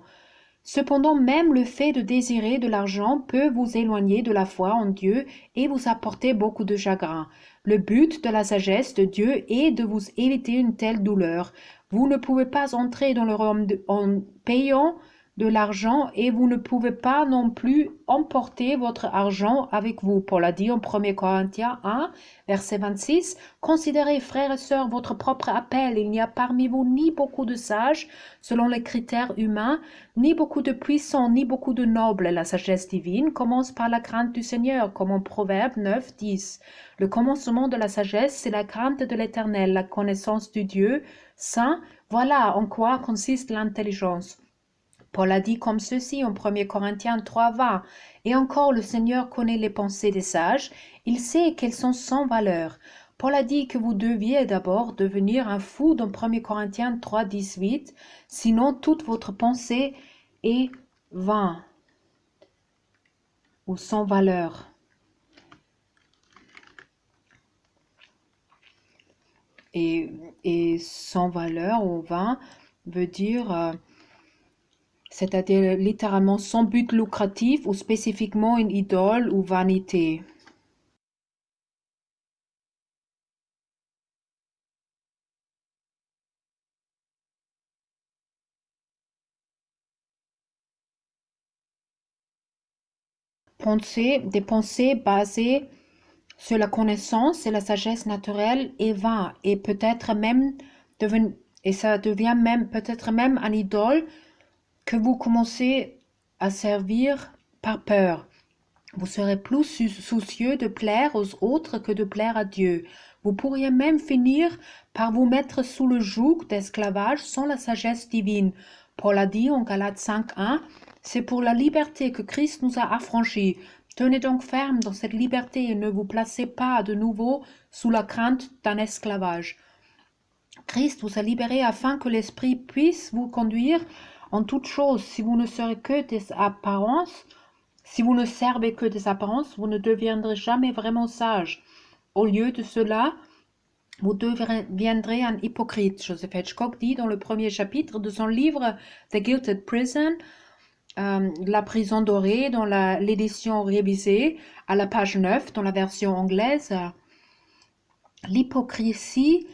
Cependant, même le fait de désirer de l'argent peut vous éloigner de la foi en Dieu et vous apporter beaucoup de chagrin. Le but de la sagesse de Dieu est de vous éviter une telle douleur. Vous ne pouvez pas entrer dans le royaume en payant de l'argent et vous ne pouvez pas non plus emporter votre argent avec vous. Paul a dit en 1 Corinthiens 1, verset 26, « Considérez, frères et sœurs, votre propre appel. Il n'y a parmi vous ni beaucoup de sages, selon les critères humains, ni beaucoup de puissants, ni beaucoup de nobles. La sagesse divine commence par la crainte du Seigneur, comme en Proverbe 9, 10. Le commencement de la sagesse, c'est la crainte de l'Éternel, la connaissance du Dieu saint. Voilà en quoi consiste l'intelligence. » Paul a dit comme ceci en 1 Corinthiens 3, 20. « Et encore, le Seigneur connaît les pensées des sages, il sait qu'elles sont sans valeur. » Paul a dit que vous deviez d'abord devenir un fou dans 1 Corinthiens 3, 18, sinon toute votre pensée est vain ou sans valeur. Et sans valeur ou vain veut dire c'est-à-dire littéralement sans but lucratif ou spécifiquement une idole ou vanité. Des pensées basées sur la connaissance et la sagesse naturelle est vain et peut-être même et ça devient même peut-être même un idole que vous commencez à servir par peur. Vous serez plus soucieux de plaire aux autres que de plaire à Dieu. Vous pourriez même finir par vous mettre sous le joug d'esclavage sans la sagesse divine. Paul a dit en Galates 5.1, c'est pour la liberté que Christ nous a affranchis. Tenez donc ferme dans cette liberté et ne vous placez pas de nouveau sous la crainte d'un esclavage. Christ vous a libérés afin que l'Esprit puisse vous conduire en toutes choses. Si vous ne serez que des apparences, si vous ne servez que des apparences, vous ne deviendrez jamais vraiment sage. Au lieu de cela, vous deviendrez un hypocrite. Joseph Hitchcock dit dans le premier chapitre de son livre The Gilded Prison, la prison dorée, dans l'édition révisée, à la page 9, dans la version anglaise, l'hypocrisie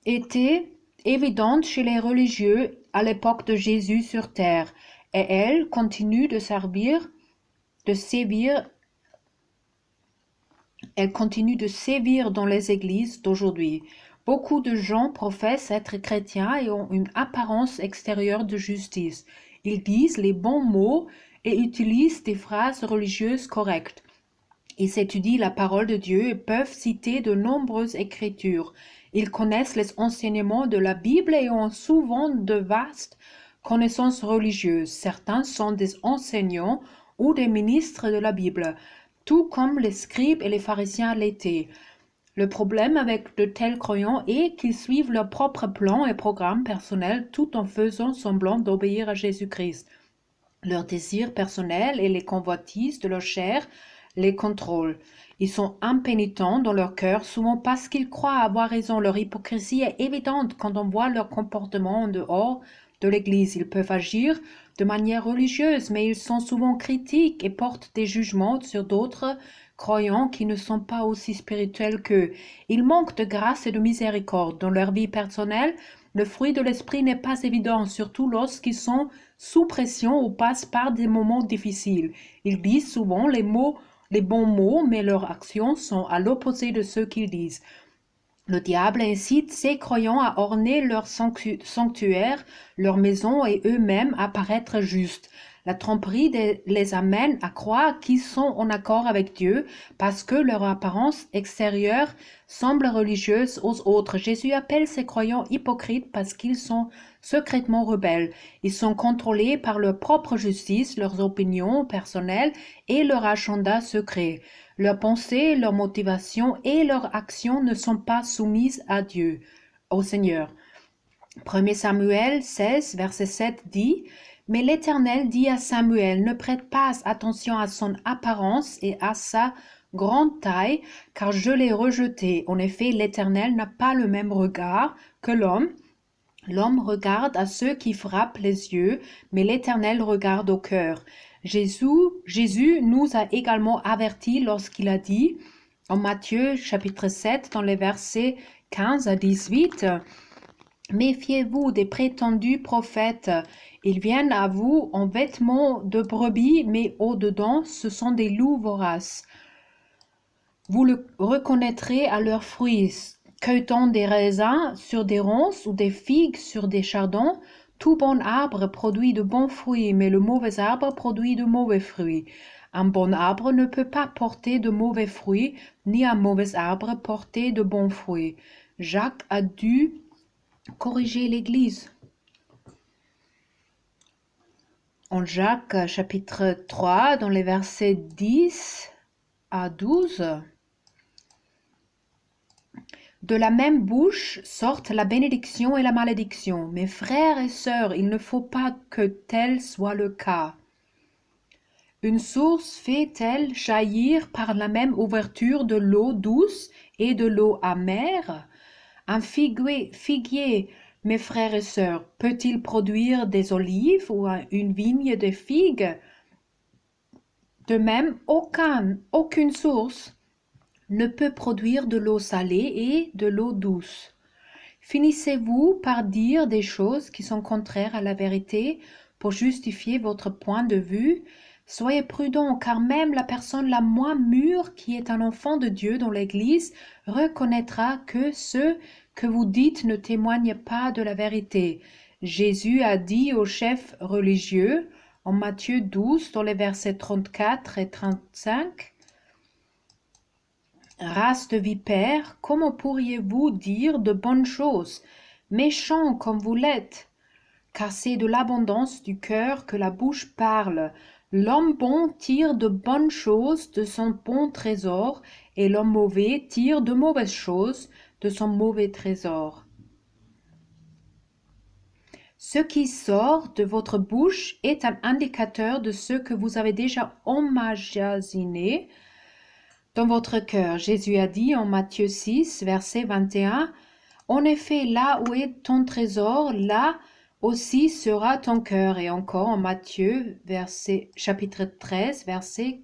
était évidente chez les religieux à l'époque de Jésus sur terre, et elle continue de sévir dans les églises d'aujourd'hui. Beaucoup de gens professent être chrétiens et ont une apparence extérieure de justice. Ils disent les bons mots et utilisent des phrases religieuses correctes. Ils étudient la parole de Dieu et peuvent citer de nombreuses écritures. Ils connaissent les enseignements de la Bible et ont souvent de vastes connaissances religieuses. Certains sont des enseignants ou des ministres de la Bible, tout comme les scribes et les pharisiens l'étaient. Le problème avec de tels croyants est qu'ils suivent leur propre plan et programme personnel tout en faisant semblant d'obéir à Jésus-Christ. Leurs désirs personnels et les convoitises de leur chair les contrôlent. Ils sont impénitents dans leur cœur, souvent parce qu'ils croient avoir raison. Leur hypocrisie est évidente quand on voit leur comportement en dehors de l'Église. Ils peuvent agir de manière religieuse, mais ils sont souvent critiques et portent des jugements sur d'autres croyants qui ne sont pas aussi spirituels qu'eux. Ils manquent de grâce et de miséricorde. Dans leur vie personnelle, le fruit de l'esprit n'est pas évident, surtout lorsqu'ils sont sous pression ou passent par des moments difficiles. Ils disent souvent les bons mots, mais leurs actions sont à l'opposé de ceux qu'ils disent. Le diable incite ces croyants à orner leur sanctuaire, leur maison et eux-mêmes à paraître justes. La tromperie les amène à croire qu'ils sont en accord avec Dieu parce que leur apparence extérieure semble religieuse aux autres. Jésus appelle ces croyants hypocrites parce qu'ils sont secrètement rebelles. Ils sont contrôlés par leur propre justice, leurs opinions personnelles et leur agenda secret. Leurs pensées, leurs motivations et leurs actions ne sont pas soumises à Dieu, au Seigneur. 1 Samuel 16, verset 7 dit « Mais l'Éternel dit à Samuel, ne prête pas attention à son apparence et à sa grande taille, car je l'ai rejeté. En effet, l'Éternel n'a pas le même regard que l'homme. L'homme regarde à ceux qui frappent les yeux, mais l'Éternel regarde au cœur. » Jésus nous a également avertis lorsqu'il a dit, en Matthieu chapitre 7, dans les versets 15 à 18, « Méfiez-vous des prétendus prophètes. Ils viennent à vous en vêtements de brebis, mais au-dedans, ce sont des loups voraces. Vous le reconnaîtrez à leurs fruits. Cueille-t-on des raisins sur des ronces ou des figues sur des chardons? Tout bon arbre produit de bons fruits, mais le mauvais arbre produit de mauvais fruits. Un bon arbre ne peut pas porter de mauvais fruits, ni un mauvais arbre porter de bons fruits. » Jacques a dû corriger l'Église. En Jacques chapitre 3, dans les versets 10 à 12, « De la même bouche sortent la bénédiction et la malédiction. Mes frères et sœurs, il ne faut pas que tel soit le cas. Une source fait-elle jaillir par la même ouverture de l'eau douce et de l'eau amère? Un figuier Mes frères et sœurs, peut-il produire des olives ou une vigne de figues? De même, aucune source ne peut produire de l'eau salée et de l'eau douce. Finissez-vous par dire des choses qui sont contraires à la vérité pour justifier votre point de vue? Soyez prudents, car même la personne la moins mûre qui est un enfant de Dieu dans l'Église reconnaîtra que ce que vous dites ne témoigne pas de la vérité. Jésus a dit aux chefs religieux, en Matthieu 12, dans les versets 34 et 35, Race de vipères, comment pourriez-vous dire de bonnes choses, méchants comme vous l'êtes? Car c'est de l'abondance du cœur que la bouche parle. L'homme bon tire de bonnes choses de son bon trésor, et l'homme mauvais tire de mauvaises choses de son mauvais trésor. Ce qui sort de votre bouche est un indicateur de ce que vous avez déjà emmagasiné dans votre cœur. Jésus a dit en Matthieu 6, verset 21, « En effet, là où est ton trésor, là aussi sera ton cœur. » Et encore en Matthieu, chapitre 13, verset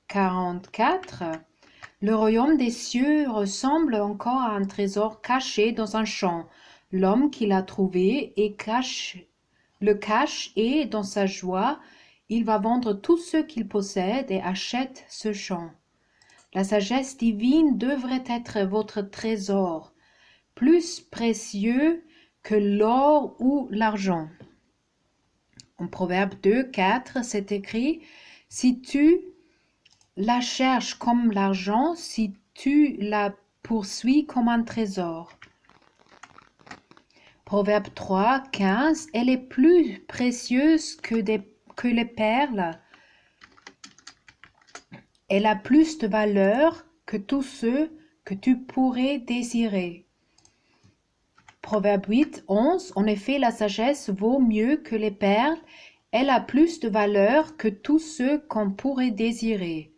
44, « Le royaume des cieux ressemble encore à un trésor caché dans un champ. L'homme qui l'a trouvé le cache et, dans sa joie, il va vendre tout ce qu'il possède et achète ce champ. » La sagesse divine devrait être votre trésor, plus précieux que l'or ou l'argent. En Proverbe 2, 4, c'est écrit, « Si tu la cherches comme l'argent, si tu la poursuis comme un trésor. » Proverbe 3, 15, « Elle est plus précieuse que les perles. Elle a plus de valeur que tous ceux que tu pourrais désirer. » Proverbe 8, 11, « En effet, la sagesse vaut mieux que les perles. Elle a plus de valeur que tous ceux qu'on pourrait désirer. »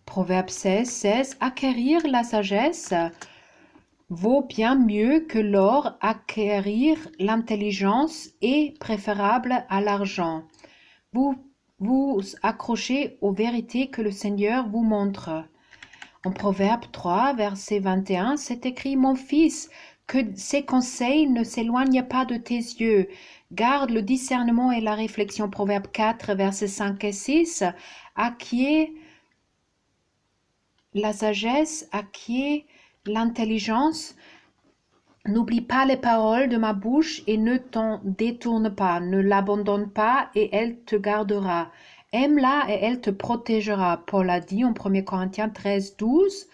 Proverbe 16, 16, « Acquérir la sagesse vaut bien mieux que l'or, acquérir l'intelligence est préférable à l'argent. » Vous vous accrochez aux vérités que le Seigneur vous montre. En Proverbe 3, verset 21, c'est écrit, « Mon fils, que ces conseils ne s'éloignent pas de tes yeux. Garde le discernement et la réflexion. » Proverbe 4, verset 5 et 6, « Acquiert la sagesse, acquiert l'intelligence. N'oublie pas les paroles de ma bouche et ne t'en détourne pas. Ne l'abandonne pas et elle te gardera. Aime-la et elle te protégera. » Paul a dit en 1 Corinthiens 13, 12.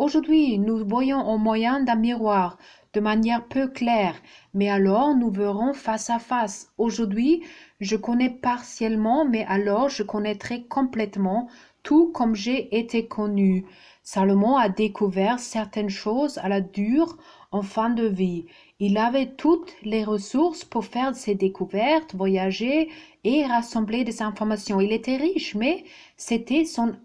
Aujourd'hui, nous voyons au moyen d'un miroir, de manière peu claire, mais alors nous verrons face à face. Aujourd'hui, je connais partiellement, mais alors je connaîtrai complètement, tout comme j'ai été connu. Salomon a découvert certaines choses à la dure en fin de vie. Il avait toutes les ressources pour faire ses découvertes, voyager et rassembler des informations. Il était riche, mais c'était son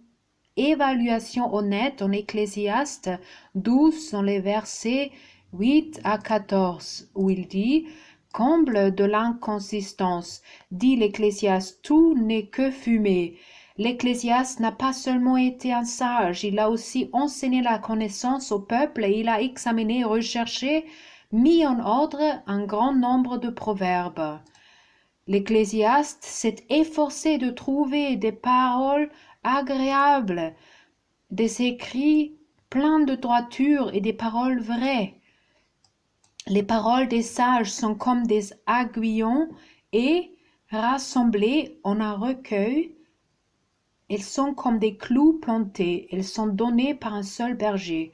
évaluation honnête en Ecclésiaste 12 dans les versets 8 à 14 où il dit « Comble de l'inconsistance, dit l'Ecclésiaste, tout n'est que fumée. » L'Ecclésiaste n'a pas seulement été un sage, il a aussi enseigné la connaissance au peuple et il a examiné, recherché, mis en ordre un grand nombre de proverbes. L'Ecclésiaste s'est efforcé de trouver des paroles agréables, des écrits pleins de droiture et des paroles vraies. Les paroles des sages sont comme des aiguillons et, rassemblées en un recueil, elles sont comme des clous plantés, elles sont données par un seul berger.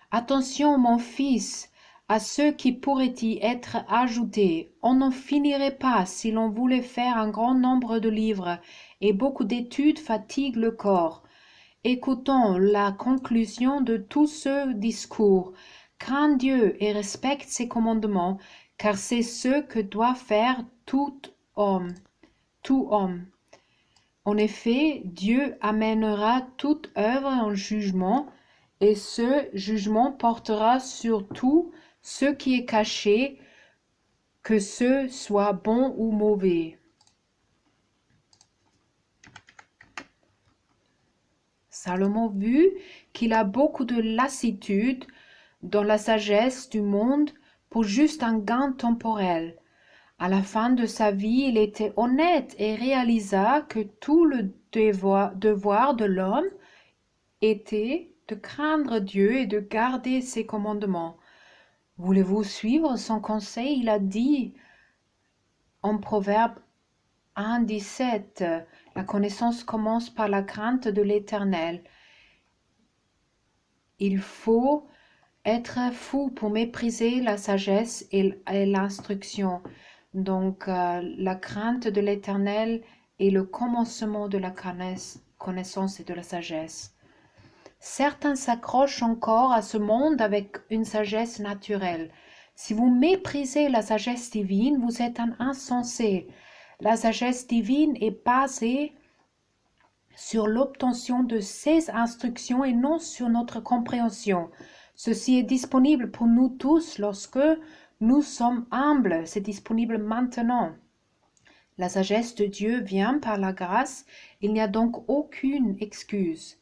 Attention, mon fils, à ce qui pourrait y être ajouté. On n'en finirait pas si l'on voulait faire un grand nombre de livres, et beaucoup d'études fatiguent le corps. Écoutons la conclusion de tout ce discours. Crains Dieu et respecte ses commandements, car c'est ce que doit faire tout homme. En effet, Dieu amènera toute œuvre en jugement, et ce jugement portera sur tout ce qui est caché, que ce soit bon ou mauvais. Salomon vit qu'il a beaucoup de lassitude dans la sagesse du monde pour juste un gain temporel. À la fin de sa vie, il était honnête et réalisa que tout le devoir de l'homme était de craindre Dieu et de garder ses commandements. Voulez-vous suivre son conseil? Il a dit en Proverbe 1,17, la connaissance commence par la crainte de l'Éternel. Il faut être fou pour mépriser la sagesse et l'instruction. Donc, la crainte de l'Éternel est le commencement de la connaissance et de la sagesse. Certains s'accrochent encore à ce monde avec une sagesse naturelle. Si vous méprisez la sagesse divine, vous êtes un insensé. La sagesse divine est basée sur l'obtention de ses instructions et non sur notre compréhension. Ceci est disponible pour nous tous lorsque nous sommes humbles. C'est disponible maintenant. La sagesse de Dieu vient par la grâce. Il n'y a donc aucune excuse.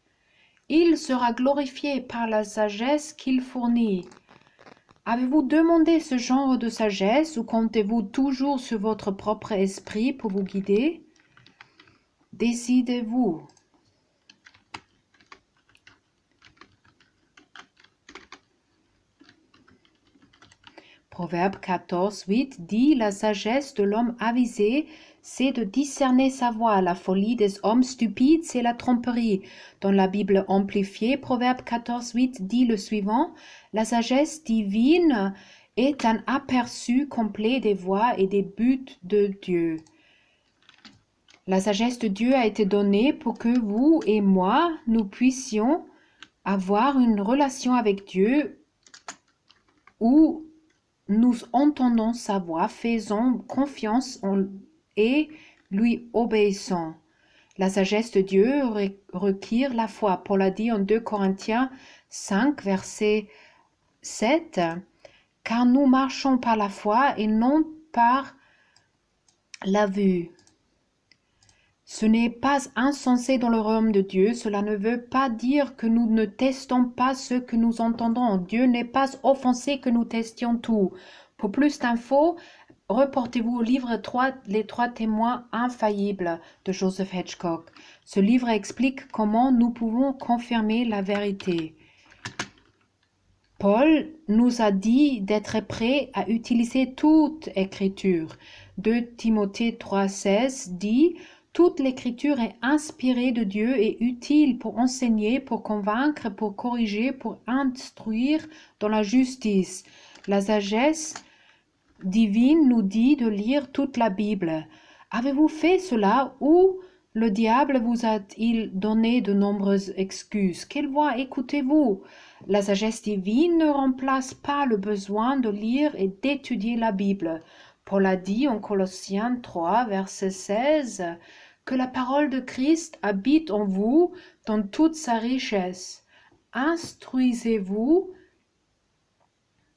Il sera glorifié par la sagesse qu'il fournit. Avez-vous demandé ce genre de sagesse ou comptez-vous toujours sur votre propre esprit pour vous guider? Décidez-vous. Proverbe 14, 8 dit « La sagesse de l'homme avisé, c'est de discerner sa voie. La folie des hommes stupides, c'est la tromperie. » Dans la Bible amplifiée, Proverbe 14, 8 dit le suivant « La sagesse divine est un aperçu complet des voies et des buts de Dieu. » La sagesse de Dieu a été donnée pour que vous et moi, nous puissions avoir une relation avec Dieu où nous entendons sa voix, faisons confiance et lui obéissons. La sagesse de Dieu requiert la foi. Paul a dit en 2 Corinthiens 5, verset 7, « Car nous marchons par la foi et non par la vue. » Ce n'est pas insensé dans le royaume de Dieu. Cela ne veut pas dire que nous ne testons pas ce que nous entendons. Dieu n'est pas offensé que nous testions tout. Pour plus d'infos, reportez-vous au livre 3, Les 3 témoins infaillibles de Joseph Hitchcock. Ce livre explique comment nous pouvons confirmer la vérité. Paul nous a dit d'être prêts à utiliser toute écriture. 2 Timothée 3,16 dit « Toute l'écriture est inspirée de Dieu et utile pour enseigner, pour convaincre, pour corriger, pour instruire dans la justice. » La sagesse divine nous dit de lire toute la Bible. Avez-vous fait cela ou le diable vous a-t-il donné de nombreuses excuses? Quelle voix écoutez-vous? La sagesse divine ne remplace pas le besoin de lire et d'étudier la Bible. Paul a dit en Colossiens 3, verset 16, que la parole de Christ habite en vous dans toute sa richesse. Instruisez-vous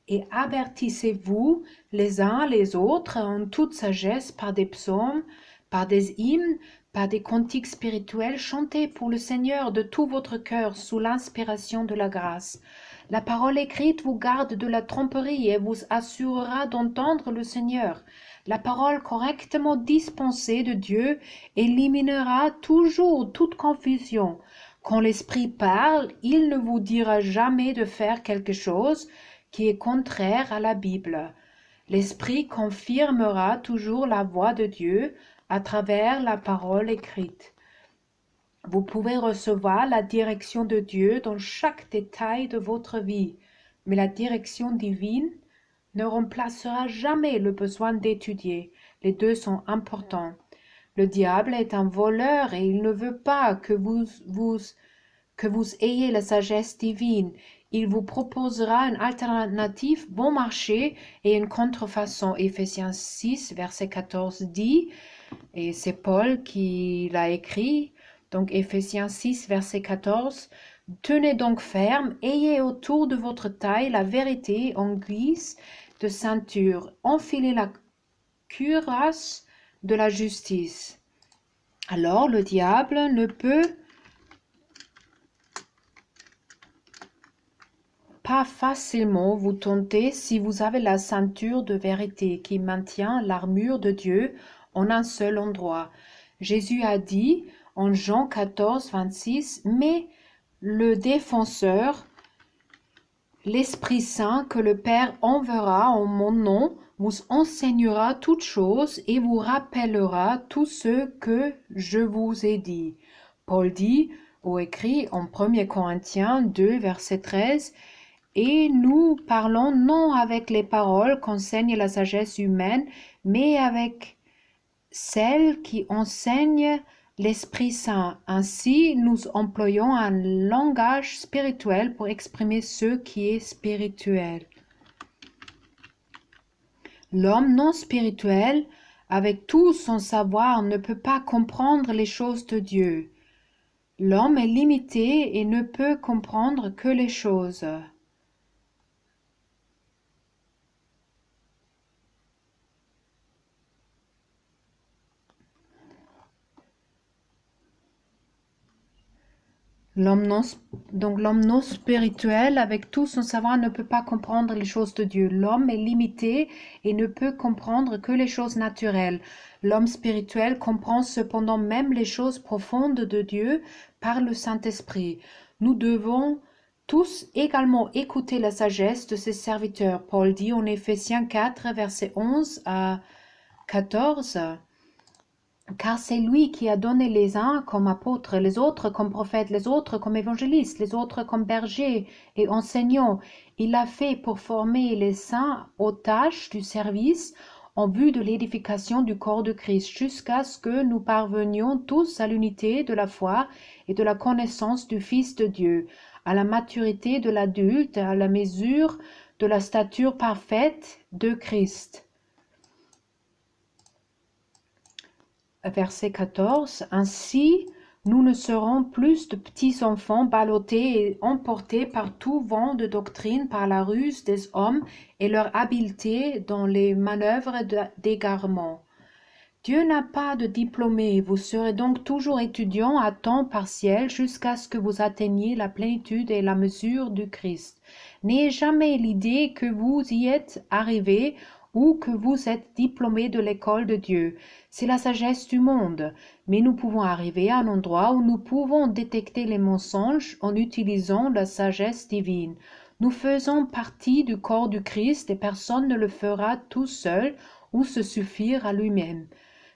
et avertissez-vous les uns les autres en toute sagesse par des psaumes, par des hymnes, par des cantiques spirituels chantés pour le Seigneur de tout votre cœur sous l'inspiration de la grâce. La parole écrite vous garde de la tromperie et vous assurera d'entendre le Seigneur. La parole correctement dispensée de Dieu éliminera toujours toute confusion. Quand l'Esprit parle, il ne vous dira jamais de faire quelque chose qui est contraire à la Bible. L'Esprit confirmera toujours la voix de Dieu à travers la parole écrite. Vous pouvez recevoir la direction de Dieu dans chaque détail de votre vie, mais la direction divine ne remplacera jamais le besoin d'étudier. Les deux sont importants. Le diable est un voleur et il ne veut pas que vous ayez la sagesse divine. Il vous proposera une alternative bon marché et une contrefaçon. Éphésiens 6, verset 14 dit Et c'est Paul qui l'a écrit. Donc Éphésiens 6, verset 14. Tenez donc ferme, ayez autour de votre taille la vérité en guise de ceinture. Enfilez la cuirasse de la justice. Alors le diable ne peut pas facilement vous tenter si vous avez la ceinture de vérité qui maintient l'armure de Dieu en un seul endroit. Jésus a dit en Jean 14, 26, mais le défenseur, l'Esprit Saint que le Père enverra en mon nom, vous enseignera toutes choses et vous rappellera tout ce que je vous ai dit. Paul dit ou écrit en 1 Corinthiens 2, verset 13, et nous parlons non avec les paroles qu'enseigne la sagesse humaine, mais avec celles qui enseignent l'Esprit Saint. Ainsi, nous employons un langage spirituel pour exprimer ce qui est spirituel. L'homme non spirituel, avec tout son savoir, ne peut pas comprendre les choses de Dieu. L'homme est limité et ne peut comprendre que les choses. L'homme non spirituel, avec tout son savoir, ne peut pas comprendre les choses de Dieu. L'homme est limité et ne peut comprendre que les choses naturelles. L'homme spirituel comprend cependant même les choses profondes de Dieu par le Saint-Esprit. Nous devons tous également écouter la sagesse de ses serviteurs. Paul dit en Éphésiens 4, versets 11 à 14. Car c'est lui qui a donné les uns comme apôtres, les autres comme prophètes, les autres comme évangélistes, les autres comme bergers et enseignants. Il l'a fait pour former les saints aux tâches du service en vue de l'édification du corps de Christ, jusqu'à ce que nous parvenions tous à l'unité de la foi et de la connaissance du Fils de Dieu, à la maturité de l'adulte, à la mesure de la stature parfaite de Christ. Verset 14. Ainsi, nous ne serons plus de petits enfants ballottés et emportés par tout vent de doctrine, par la ruse des hommes et leur habileté dans les manœuvres d'égarement. Dieu n'a pas de diplômé, vous serez donc toujours étudiant à temps partiel jusqu'à ce que vous atteigniez la plénitude et la mesure du Christ. N'ayez jamais l'idée que vous y êtes arrivé ou que vous êtes diplômé de l'école de Dieu. C'est la sagesse du monde, mais nous pouvons arriver à un endroit où nous pouvons détecter les mensonges en utilisant la sagesse divine. Nous faisons partie du corps du Christ et personne ne le fera tout seul ou se suffire à lui-même.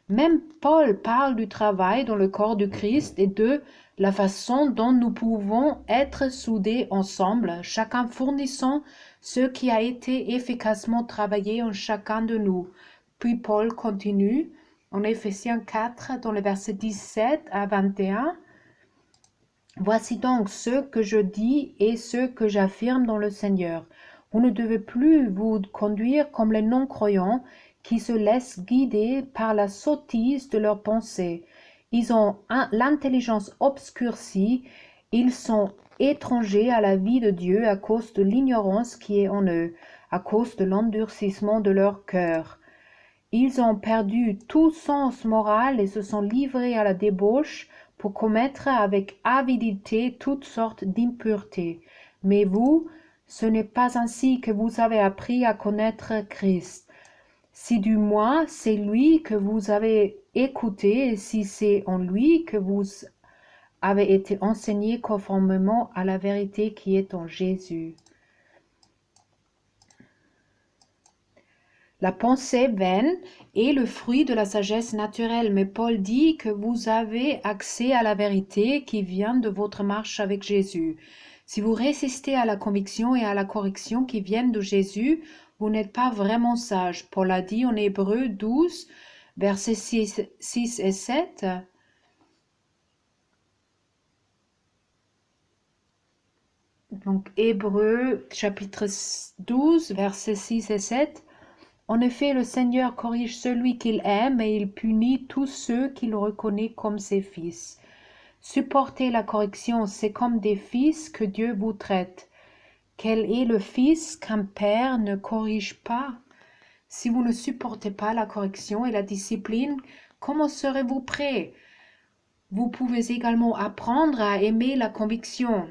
Même Paul parle du travail dans le corps du Christ et de la façon dont nous pouvons être soudés ensemble, chacun fournissant ce qui a été efficacement travaillé en chacun de nous. Puis Paul continue en Éphésiens 4, dans le verset 17 à 21. Voici donc ce que je dis et ce que j'affirme dans le Seigneur. Vous ne devez plus vous conduire comme les non-croyants qui se laissent guider par la sottise de leurs pensées. Ils ont l'intelligence obscurcie, ils sont étrangers à la vie de Dieu à cause de l'ignorance qui est en eux, à cause de l'endurcissement de leur cœur. Ils ont perdu tout sens moral et se sont livrés à la débauche pour commettre avec avidité toutes sortes d'impuretés. Mais vous, ce n'est pas ainsi que vous avez appris à connaître Christ. Si du moins c'est lui que vous avez écouté et si c'est en lui que vous avez été enseigné conformément à la vérité qui est en Jésus. La pensée vaine est le fruit de la sagesse naturelle, mais Paul dit que vous avez accès à la vérité qui vient de votre marche avec Jésus. Si vous résistez à la conviction et à la correction qui viennent de Jésus, vous n'êtes pas vraiment sage. Paul a dit en Hébreux 12, versets 6 et 7. Donc Hébreux chapitre 12, versets 6 et 7. En effet, le Seigneur corrige celui qu'il aime et il punit tous ceux qu'il reconnaît comme ses fils. Supporter la correction, c'est comme des fils que Dieu vous traite. Quel est le fils qu'un père ne corrige pas? Si vous ne supportez pas la correction et la discipline, comment serez-vous prêt? Vous pouvez également apprendre à aimer la conviction.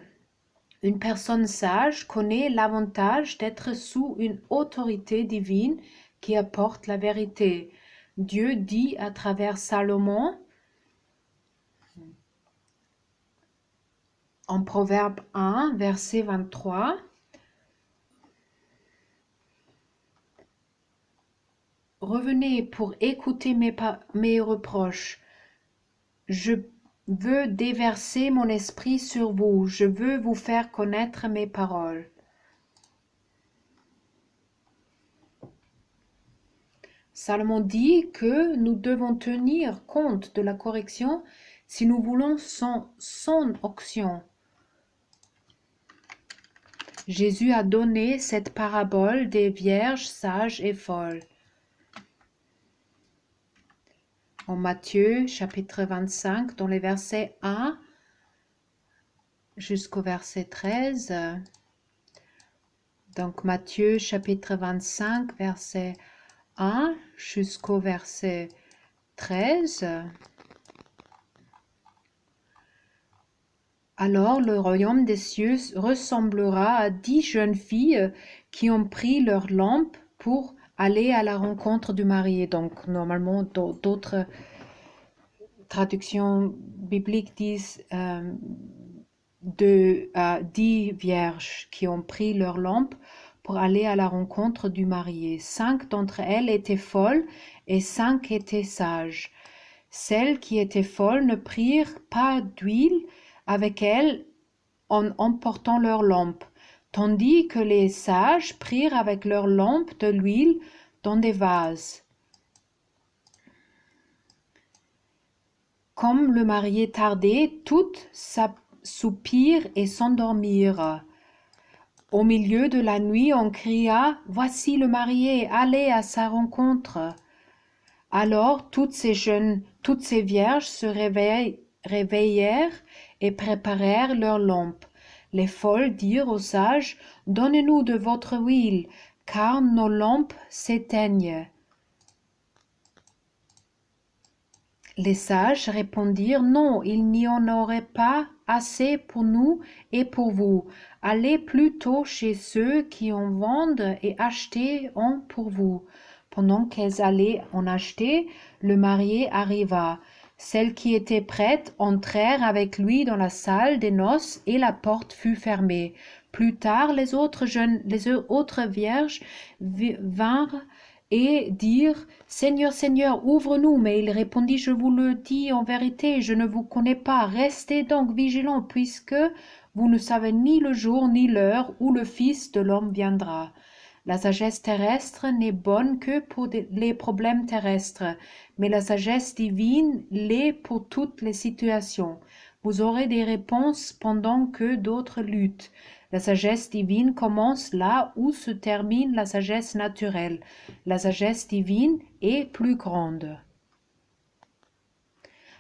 Une personne sage connaît l'avantage d'être sous une autorité divine qui apporte la vérité. Dieu dit à travers Salomon, en Proverbe 1, verset 23, « Revenez pour écouter mes reproches. Je veux déverser mon esprit sur vous. Je veux vous faire connaître mes paroles. » Salomon dit que nous devons tenir compte de la correction si nous voulons son onction. Jésus a donné cette parabole des vierges sages et folles. En Matthieu chapitre 25, dans les versets 1 jusqu'au verset 13. Donc Matthieu chapitre 25, verset 1 jusqu'au verset 13. Alors le royaume des cieux ressemblera à 10 jeunes filles qui ont pris leur lampe pour aller à la rencontre du marié. Donc normalement d'autres traductions bibliques disent 10 vierges qui ont pris leur lampe pour aller à la rencontre du marié. 5 d'entre elles étaient folles et 5 étaient sages. Celles qui étaient folles ne prirent pas d'huile avec elles en emportant leur lampe, tandis que les sages prirent avec leur lampe de l'huile dans des vases. Comme le marié tardait, toutes soupirent et s'endormirent. Au milieu de la nuit, on cria « Voici le marié, allez à sa rencontre !» Alors toutes ces vierges se réveillèrent et préparèrent leurs lampes. Les folles dirent aux sages « Donnez-nous de votre huile, car nos lampes s'éteignent. » Les sages répondirent « Non, il n'y en aurait pas assez pour nous et pour vous. Allez plutôt chez ceux qui en vendent et achetez-en pour vous. » Pendant qu'elles allaient en acheter, le marié arriva. Celles qui étaient prêtes entrèrent avec lui dans la salle des noces et la porte fut fermée. Plus tard, les autres vierges vinrent et dirent « Seigneur, Seigneur, ouvre-nous » Mais il répondit « Je vous le dis en vérité, je ne vous connais pas. Restez donc vigilants, puisque vous ne savez ni le jour ni l'heure où le Fils de l'homme viendra. » La sagesse terrestre n'est bonne que pour les problèmes terrestres, mais la sagesse divine l'est pour toutes les situations. Vous aurez des réponses pendant que d'autres luttent. La sagesse divine commence là où se termine la sagesse naturelle. La sagesse divine est plus grande.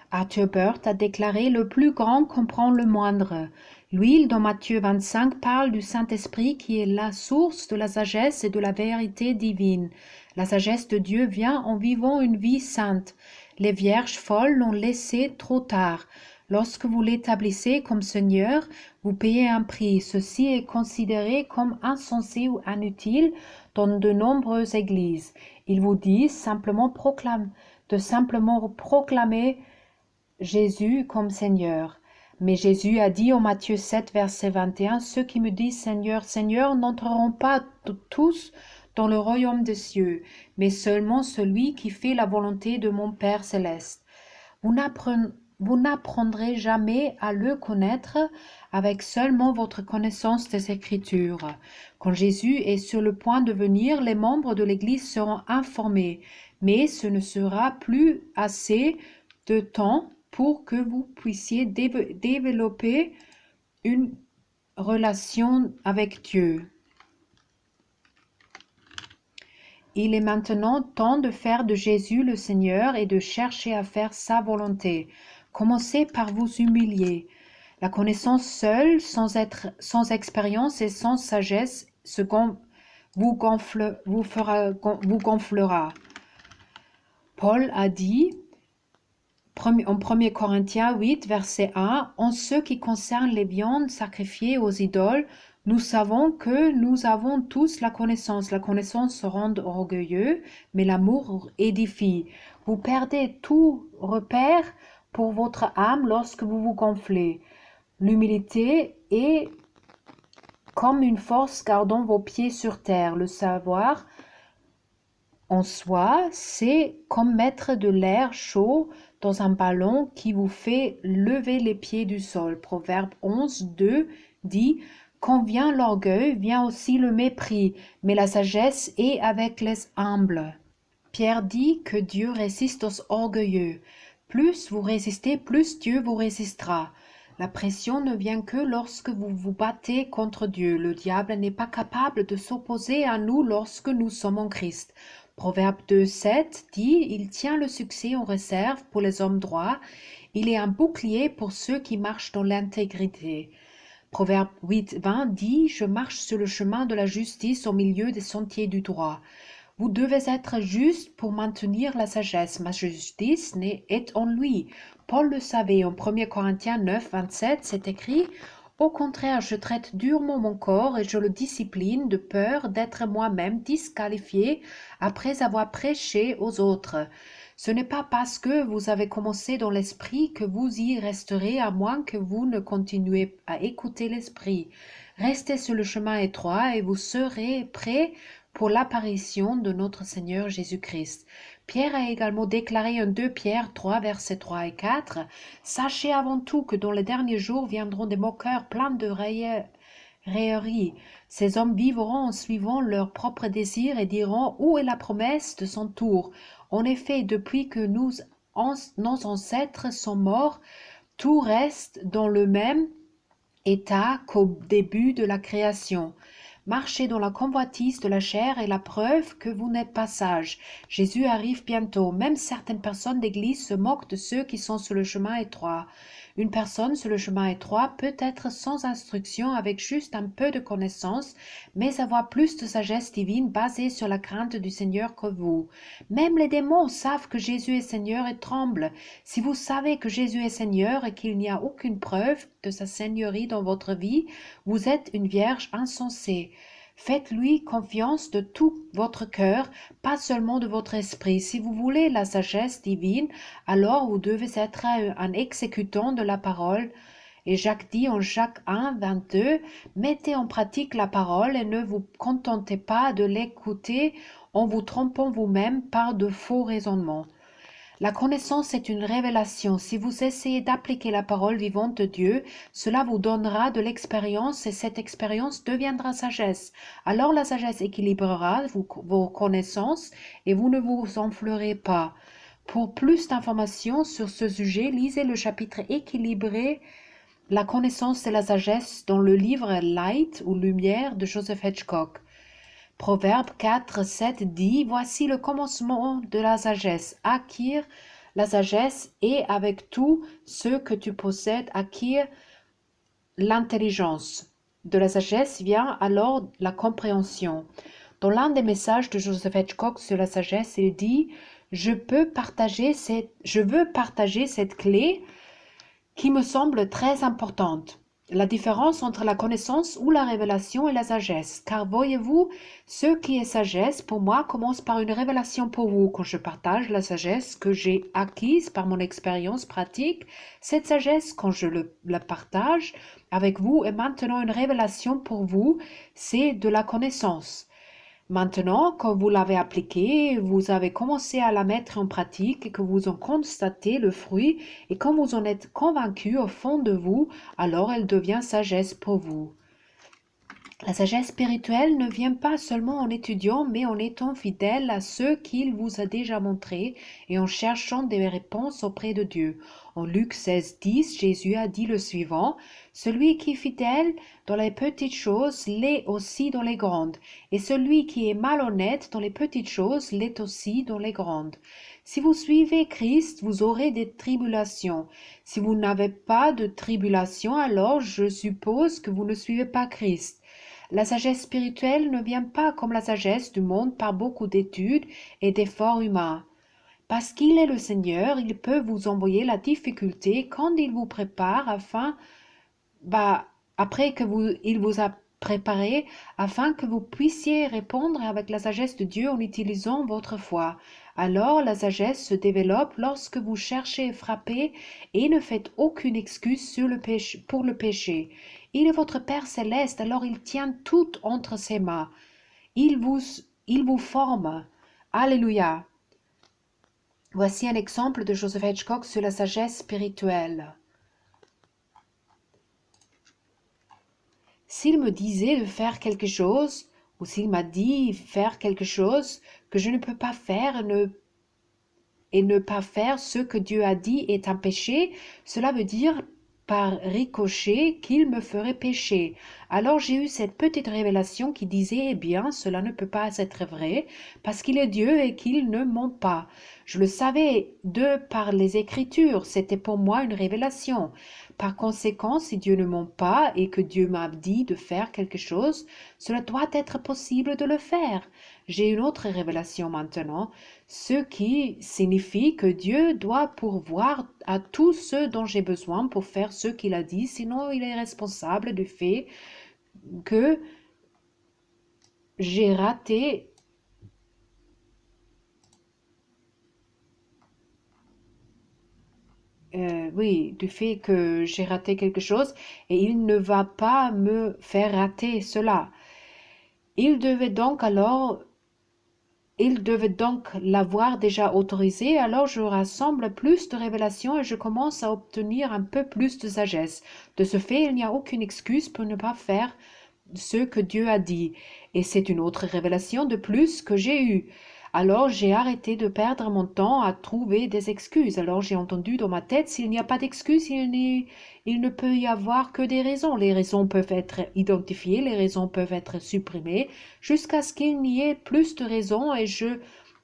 Arthur Burt a déclaré « Le plus grand comprend le moindre ». L'huile dans Matthieu 25 parle du Saint-Esprit qui est la source de la sagesse et de la vérité divine. La sagesse de Dieu vient en vivant une vie sainte. Les vierges folles l'ont laissé trop tard. Lorsque vous l'établissez comme Seigneur, vous payez un prix. Ceci est considéré comme insensé ou inutile dans de nombreuses églises. Ils vous disent simplement proclamer Jésus comme Seigneur. Mais Jésus a dit en Matthieu 7, verset 21, « Ceux qui me disent Seigneur, Seigneur n'entreront pas tous dans le royaume des cieux, mais seulement celui qui fait la volonté de mon Père céleste. » Vous n'apprendrez jamais à le connaître avec seulement votre connaissance des Écritures. Quand Jésus est sur le point de venir, les membres de l'Église seront informés, mais ce ne sera plus assez de temps pour que vous puissiez développer une relation avec Dieu. Il est maintenant temps de faire de Jésus le Seigneur et de chercher à faire sa volonté. Commencez par vous humilier. La connaissance seule, sans expérience et sans sagesse, vous gonflera. Paul a dit en 1 Corinthiens 8, verset 1, « En ce qui concerne les viandes sacrifiées aux idoles, nous savons que nous avons tous la connaissance. La connaissance rend orgueilleux, mais l'amour édifie. Vous perdez tout repère pour votre âme lorsque vous vous gonflez. L'humilité est comme une force gardant vos pieds sur terre. Le savoir en soi, c'est comme mettre de l'air chaud dans un ballon qui vous fait lever les pieds du sol. Proverbe 11, 2 dit « Quand vient l'orgueil, vient aussi le mépris, mais la sagesse est avec les humbles. » Pierre dit que Dieu résiste aux orgueilleux. Plus vous résistez, plus Dieu vous résistera. La pression ne vient que lorsque vous vous battez contre Dieu. Le diable n'est pas capable de s'opposer à nous lorsque nous sommes en Christ. Proverbe 2, 7 dit « Il tient le succès en réserve pour les hommes droits. Il est un bouclier pour ceux qui marchent dans l'intégrité. » Proverbe 8, 20 dit « Je marche sur le chemin de la justice au milieu des sentiers du droit. » Vous devez être juste pour maintenir la sagesse. Ma justice est en lui. Paul le savait. En 1 Corinthiens 9, 27, c'est écrit « Au contraire, je traite durement mon corps et je le discipline de peur d'être moi-même disqualifié après avoir prêché aux autres. Ce n'est pas parce que vous avez commencé dans l'esprit que vous y resterez, à moins que vous ne continuez à écouter l'esprit. Restez sur le chemin étroit et vous serez prêts pour l'apparition de notre Seigneur Jésus-Christ. » Pierre a également déclaré en 2 Pierre 3, versets 3 et 4, « Sachez avant tout que dans les derniers jours viendront des moqueurs pleins de railleries. Ces hommes vivront en suivant leurs propres désirs et diront « Où est la promesse de son tour ?» En effet, depuis que nos ancêtres sont morts, tout reste dans le même état qu'au début de la création. Marchez dans la convoitise de la chair est la preuve que vous n'êtes pas sage. Jésus arrive bientôt. Même certaines personnes d'église se moquent de ceux qui sont sur le chemin étroit. Une personne sur le chemin étroit peut être sans instruction, avec juste un peu de connaissance, mais avoir plus de sagesse divine basée sur la crainte du Seigneur que vous. Même les démons savent que Jésus est Seigneur et tremblent. Si vous savez que Jésus est Seigneur et qu'il n'y a aucune preuve de sa seigneurie dans votre vie, vous êtes une vierge insensée. Faites-lui confiance de tout votre cœur, pas seulement de votre esprit. Si vous voulez la sagesse divine, alors vous devez être un exécutant de la parole. Et Jacques dit en Jacques 1, 22, « Mettez en pratique la parole et ne vous contentez pas de l'écouter en vous trompant vous-même par de faux raisonnements. » La connaissance est une révélation. Si vous essayez d'appliquer la parole vivante de Dieu, cela vous donnera de l'expérience et cette expérience deviendra sagesse. Alors la sagesse équilibrera vos connaissances et vous ne vous enflerez pas. Pour plus d'informations sur ce sujet, lisez le chapitre équilibré La connaissance et la sagesse dans le livre Light ou Lumière de Joseph Hitchcock. Proverbe 4, 7 dit « Voici le commencement de la sagesse. Acquire la sagesse et avec tout ce que tu possèdes, acquire l'intelligence. » De la sagesse vient alors la compréhension. Dans l'un des messages de Joseph Hitchcock sur la sagesse, il dit « Je veux partager cette clé qui me semble très importante. » La différence entre la connaissance ou la révélation et la sagesse. Car voyez-vous, ce qui est sagesse pour moi commence par une révélation pour vous. Quand je partage la sagesse que j'ai acquise par mon expérience pratique, cette sagesse, quand je la partage avec vous, est maintenant une révélation pour vous, c'est de la connaissance. Maintenant, quand vous l'avez appliquée, vous avez commencé à la mettre en pratique et que vous en constatez le fruit, et quand vous en êtes convaincu au fond de vous, alors elle devient sagesse pour vous. La sagesse spirituelle ne vient pas seulement en étudiant, mais en étant fidèle à ce qu'il vous a déjà montré et en cherchant des réponses auprès de Dieu. En Luc 16, 10, Jésus a dit le suivant: Celui qui est fidèle dans les petites choses l'est aussi dans les grandes, et celui qui est malhonnête dans les petites choses l'est aussi dans les grandes. Si vous suivez Christ, vous aurez des tribulations. Si vous n'avez pas de tribulations, alors je suppose que vous ne suivez pas Christ. La sagesse spirituelle ne vient pas comme la sagesse du monde par beaucoup d'études et d'efforts humains. Parce qu'il est le Seigneur, il peut vous envoyer la difficulté quand il vous prépare après que il vous a préparé afin que vous puissiez répondre avec la sagesse de Dieu en utilisant votre foi. Alors la sagesse se développe lorsque vous cherchez à frapper et ne faites aucune excuse pour le péché. Il est votre Père céleste, alors il tient tout entre ses mains. Il vous forme. Alléluia. Voici un exemple de Joseph Hitchcock sur la sagesse spirituelle. S'il me disait de faire quelque chose, ou s'il m'a dit faire quelque chose que je ne peux pas faire et ne pas faire ce que Dieu a dit est un péché, cela veut dire par ricochet qu'il me ferait pécher. Alors j'ai eu cette petite révélation qui disait, eh bien, cela ne peut pas être vrai, parce qu'il est Dieu et qu'il ne ment pas. Je le savais de par les Écritures, c'était pour moi une révélation. Par conséquent, si Dieu ne ment pas et que Dieu m'a dit de faire quelque chose, cela doit être possible de le faire. J'ai une autre révélation maintenant, ce qui signifie que Dieu doit pourvoir à tout ce dont j'ai besoin pour faire ce qu'il a dit, sinon il est responsable du fait que j'ai raté du fait que j'ai raté quelque chose et il ne va pas me faire rater cela. Il devait donc l'avoir déjà autorisé, alors je rassemble plus de révélations et je commence à obtenir un peu plus de sagesse. De ce fait, il n'y a aucune excuse pour ne pas faire ce que Dieu a dit. Et c'est une autre révélation de plus que j'ai eue. Alors j'ai arrêté de perdre mon temps à trouver des excuses. Alors j'ai entendu dans ma tête, s'il n'y a pas d'excuses, il ne peut y avoir que des raisons. Les raisons peuvent être identifiées, les raisons peuvent être supprimées, jusqu'à ce qu'il n'y ait plus de raisons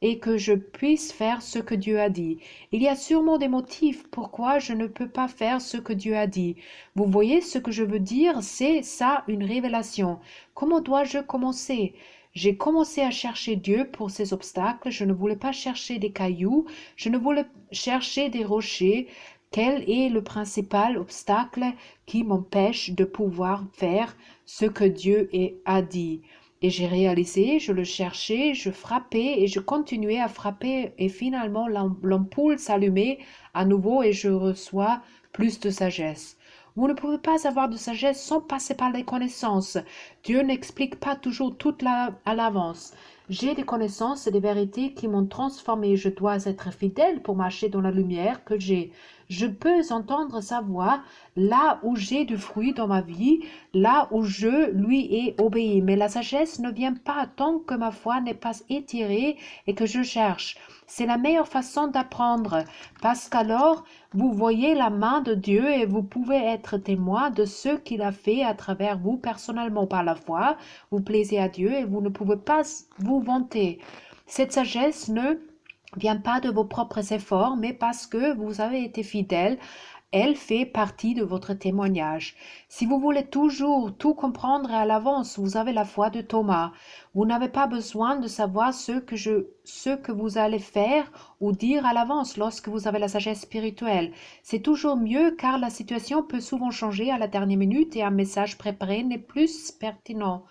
et que je puisse faire ce que Dieu a dit. Il y a sûrement des motifs pourquoi je ne peux pas faire ce que Dieu a dit. Vous voyez ce que je veux dire, c'est ça une révélation. Comment dois-je commencer? J'ai commencé à chercher Dieu pour ces obstacles. Je ne voulais pas chercher des cailloux, je ne voulais chercher des rochers. Quel est le principal obstacle qui m'empêche de pouvoir faire ce que Dieu a dit? Et j'ai réalisé, je le cherchais, je frappais et je continuais à frapper et finalement l'ampoule s'allumait à nouveau et je reçois plus de sagesse. Vous ne pouvez pas avoir de sagesse sans passer par les connaissances. Dieu n'explique pas toujours tout à l'avance. J'ai des connaissances et des vérités qui m'ont transformé. Je dois être fidèle pour marcher dans la lumière que j'ai. Je peux entendre sa voix là où j'ai du fruit dans ma vie, là où je lui ai obéi. Mais la sagesse ne vient pas tant que ma foi n'est pas étirée et que je cherche. C'est la meilleure façon d'apprendre, parce qu'alors vous voyez la main de Dieu et vous pouvez être témoin de ce qu'il a fait à travers vous personnellement par la foi. Vous plaisez à Dieu et vous ne pouvez pas vous vanter. Cette sagesse ne vient pas de vos propres efforts, mais parce que vous avez été fidèle. Elle fait partie de votre témoignage. Si vous voulez toujours tout comprendre à l'avance, vous avez la foi de Thomas. Vous n'avez pas besoin de savoir ce que vous allez faire ou dire à l'avance lorsque vous avez la sagesse spirituelle. C'est toujours mieux car la situation peut souvent changer à la dernière minute et un message préparé n'est plus pertinent.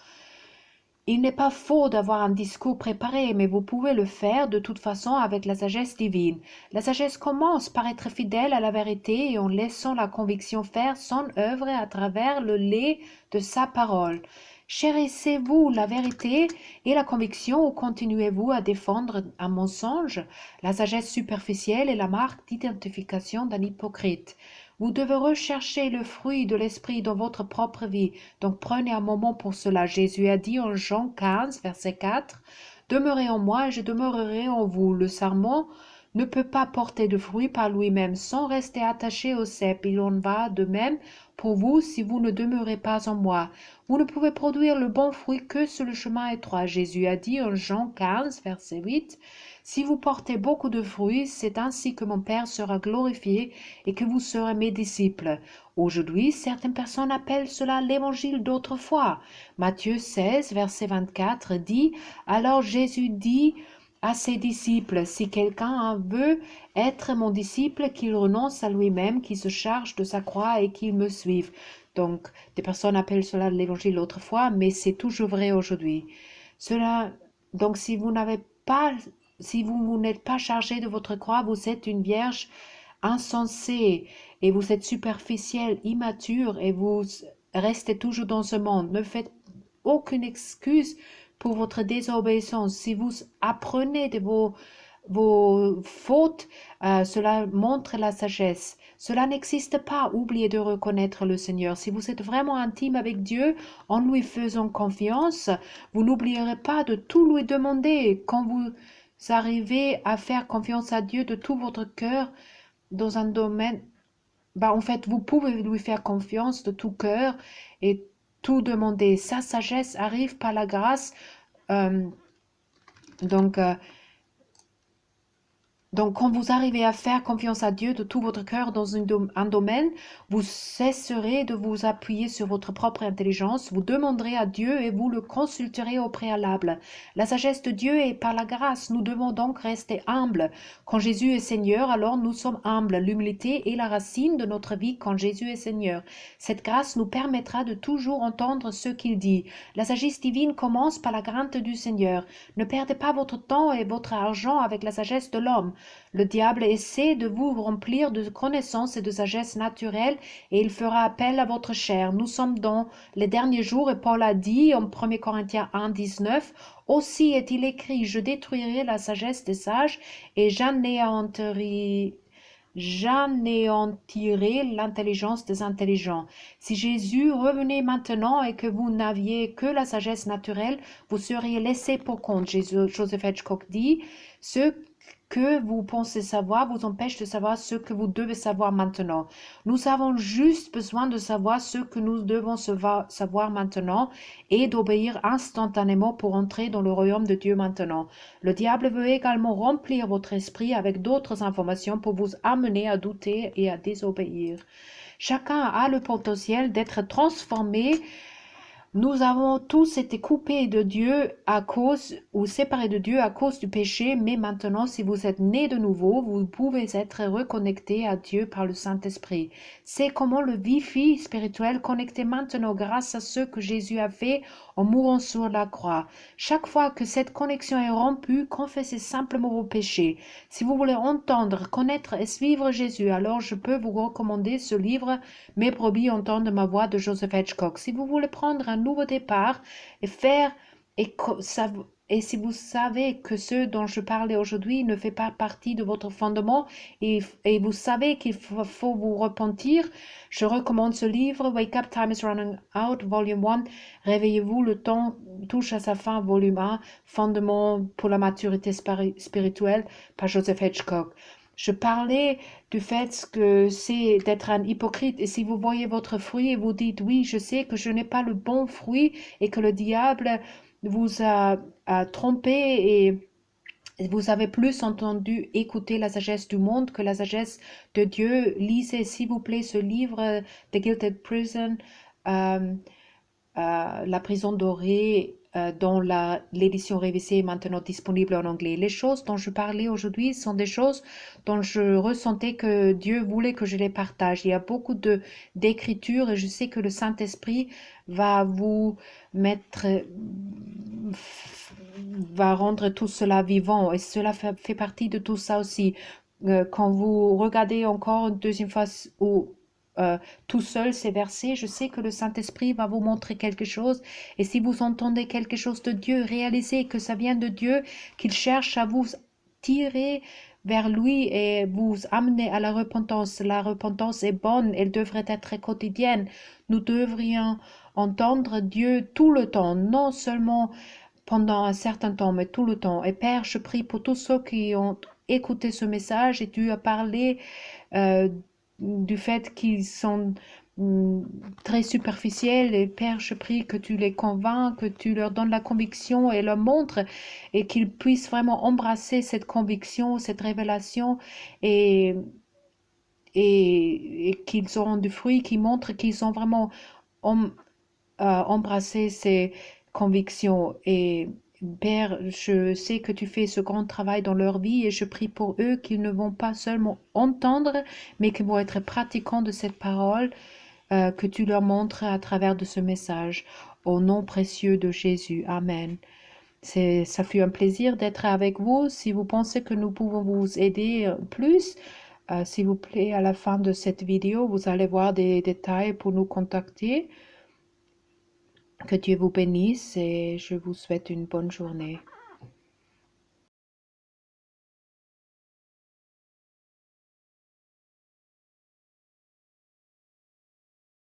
Il n'est pas faux d'avoir un discours préparé, mais vous pouvez le faire de toute façon avec la sagesse divine. La sagesse commence par être fidèle à la vérité et en laissant la conviction faire son œuvre à travers le lait de sa parole. Chérissez-vous la vérité et la conviction ou continuez-vous à défendre un mensonge? La sagesse superficielle est la marque d'identification d'un hypocrite. Vous devez rechercher le fruit de l'Esprit dans votre propre vie. Donc prenez un moment pour cela. Jésus a dit en Jean 15, verset 4, « Demeurez en moi et je demeurerai en vous. » Le sarment ne peut pas porter de fruit par lui-même sans rester attaché au cep. Il en va de même pour vous si vous ne demeurez pas en moi. Vous ne pouvez produire le bon fruit que sur le chemin étroit. Jésus a dit en Jean 15, verset 8, « Si vous portez beaucoup de fruits, c'est ainsi que mon Père sera glorifié et que vous serez mes disciples. » Aujourd'hui, certaines personnes appellent cela l'évangile d'autrefois. Matthieu 16, verset 24 dit, « Alors Jésus dit à ses disciples, si quelqu'un veut être mon disciple, qu'il renonce à lui-même, qu'il se charge de sa croix et qu'il me suive. » Donc, des personnes appellent cela l'évangile autrefois, mais c'est toujours vrai aujourd'hui. Donc, si vous n'êtes pas chargé de votre croix, vous êtes une vierge insensée et vous êtes superficiel, immature et vous restez toujours dans ce monde. Ne faites aucune excuse pour votre désobéissance. Si vous apprenez de vos fautes, cela montre la sagesse. Cela n'existe pas. Oubliez de reconnaître le Seigneur. Si vous êtes vraiment intime avec Dieu, en lui faisant confiance, vous n'oublierez pas de tout lui demander. Quand vous arrivez à faire confiance à Dieu de tout votre cœur dans un domaine, en fait, vous pouvez lui faire confiance de tout cœur et tout demander. Sa sagesse arrive par la grâce. Euh, donc, quand vous arrivez à faire confiance à Dieu de tout votre cœur dans un domaine, vous cesserez de vous appuyer sur votre propre intelligence, vous demanderez à Dieu et vous le consulterez au préalable. La sagesse de Dieu est par la grâce. Nous devons donc rester humbles. Quand Jésus est Seigneur, alors nous sommes humbles. L'humilité est la racine de notre vie quand Jésus est Seigneur. Cette grâce nous permettra de toujours entendre ce qu'il dit. La sagesse divine commence par la crainte du Seigneur. Ne perdez pas votre temps et votre argent avec la sagesse de l'homme. Le diable essaie de vous remplir de connaissances et de sagesse naturelle et il fera appel à votre chair. Nous sommes dans les derniers jours et Paul a dit en 1 Corinthiens 1, 19, « Aussi est-il écrit, je détruirai la sagesse des sages et j'anéantirai l'intelligence des intelligents. » Si Jésus revenait maintenant et que vous n'aviez que la sagesse naturelle, vous seriez laissé pour compte. Joseph Hitchcock dit, « Ce que vous pensez savoir vous empêche de savoir ce que vous devez savoir maintenant. » Nous avons juste besoin de savoir ce que nous devons savoir maintenant et d'obéir instantanément pour entrer dans le royaume de Dieu maintenant. Le diable veut également remplir votre esprit avec d'autres informations pour vous amener à douter et à désobéir. Chacun a le potentiel d'être transformé. Nous avons tous été coupés de Dieu ou séparés de Dieu à cause du péché, mais maintenant, si vous êtes nés de nouveau, vous pouvez être reconnectés à Dieu par le Saint-Esprit. C'est comment le Wi-Fi spirituel connecté maintenant grâce à ce que Jésus a fait en mourant sur la croix. Chaque fois que cette connexion est rompue, confessez simplement vos péchés. Si vous voulez entendre, connaître et suivre Jésus, alors je peux vous recommander ce livre « Mes brebis entendent ma voix » de Joseph Hitchcock. Si vous voulez prendre un nouveau départ et si vous savez que ce dont je parlais aujourd'hui ne fait pas partie de votre fondement et vous savez qu'il faut vous repentir, je recommande ce livre, Wake Up, Time is Running Out, Volume 1, Réveillez-vous, le temps touche à sa fin, Volume 1, Fondement pour la maturité spirituelle par Joseph Hitchcock. Je parlais du fait que c'est d'être un hypocrite et si vous voyez votre fruit et vous dites oui, je sais que je n'ai pas le bon fruit et que le diable vous a trompé et vous avez plus entendu écouter la sagesse du monde que la sagesse de Dieu. Lisez s'il vous plaît ce livre The Gilded Prison, la prison dorée, dont l'édition révisée est maintenant disponible en anglais. Les choses dont je parlais aujourd'hui sont des choses dont je ressentais que Dieu voulait que je les partage. Il y a beaucoup d'écritures et je sais que le Saint-Esprit va vous va rendre tout cela vivant et cela fait partie de tout ça aussi. Quand vous regardez encore une deuxième fois tout seul ces versets, je sais que le Saint-Esprit va vous montrer quelque chose et si vous entendez quelque chose de Dieu, réalisez que ça vient de Dieu, qu'il cherche à vous tirer vers lui et vous amener à la repentance. La repentance est bonne, elle devrait être quotidienne. Nous devrions entendre Dieu tout le temps, non seulement pendant un certain temps, mais tout le temps. Et Père, je prie pour tous ceux qui ont écouté ce message et tu as parlé euh, du fait qu'ils sont très superficiels. Et Père, je prie que tu les convaincs, que tu leur donnes la conviction et leur montres et qu'ils puissent vraiment embrasser cette conviction, cette révélation et, et qu'ils auront du fruit qui montre qu'ils ont vraiment em- embrasser ces convictions. Et Père, je sais que tu fais ce grand travail dans leur vie et je prie pour eux qu'ils ne vont pas seulement entendre, mais qu'ils vont être pratiquants de cette parole que tu leur montres à travers de ce message. Au nom précieux de Jésus. Amen. Ça fut un plaisir d'être avec vous. Si vous pensez que nous pouvons vous aider plus, s'il vous plaît, à la fin de cette vidéo, vous allez voir des détails pour nous contacter. Que Dieu vous bénisse et je vous souhaite une bonne journée.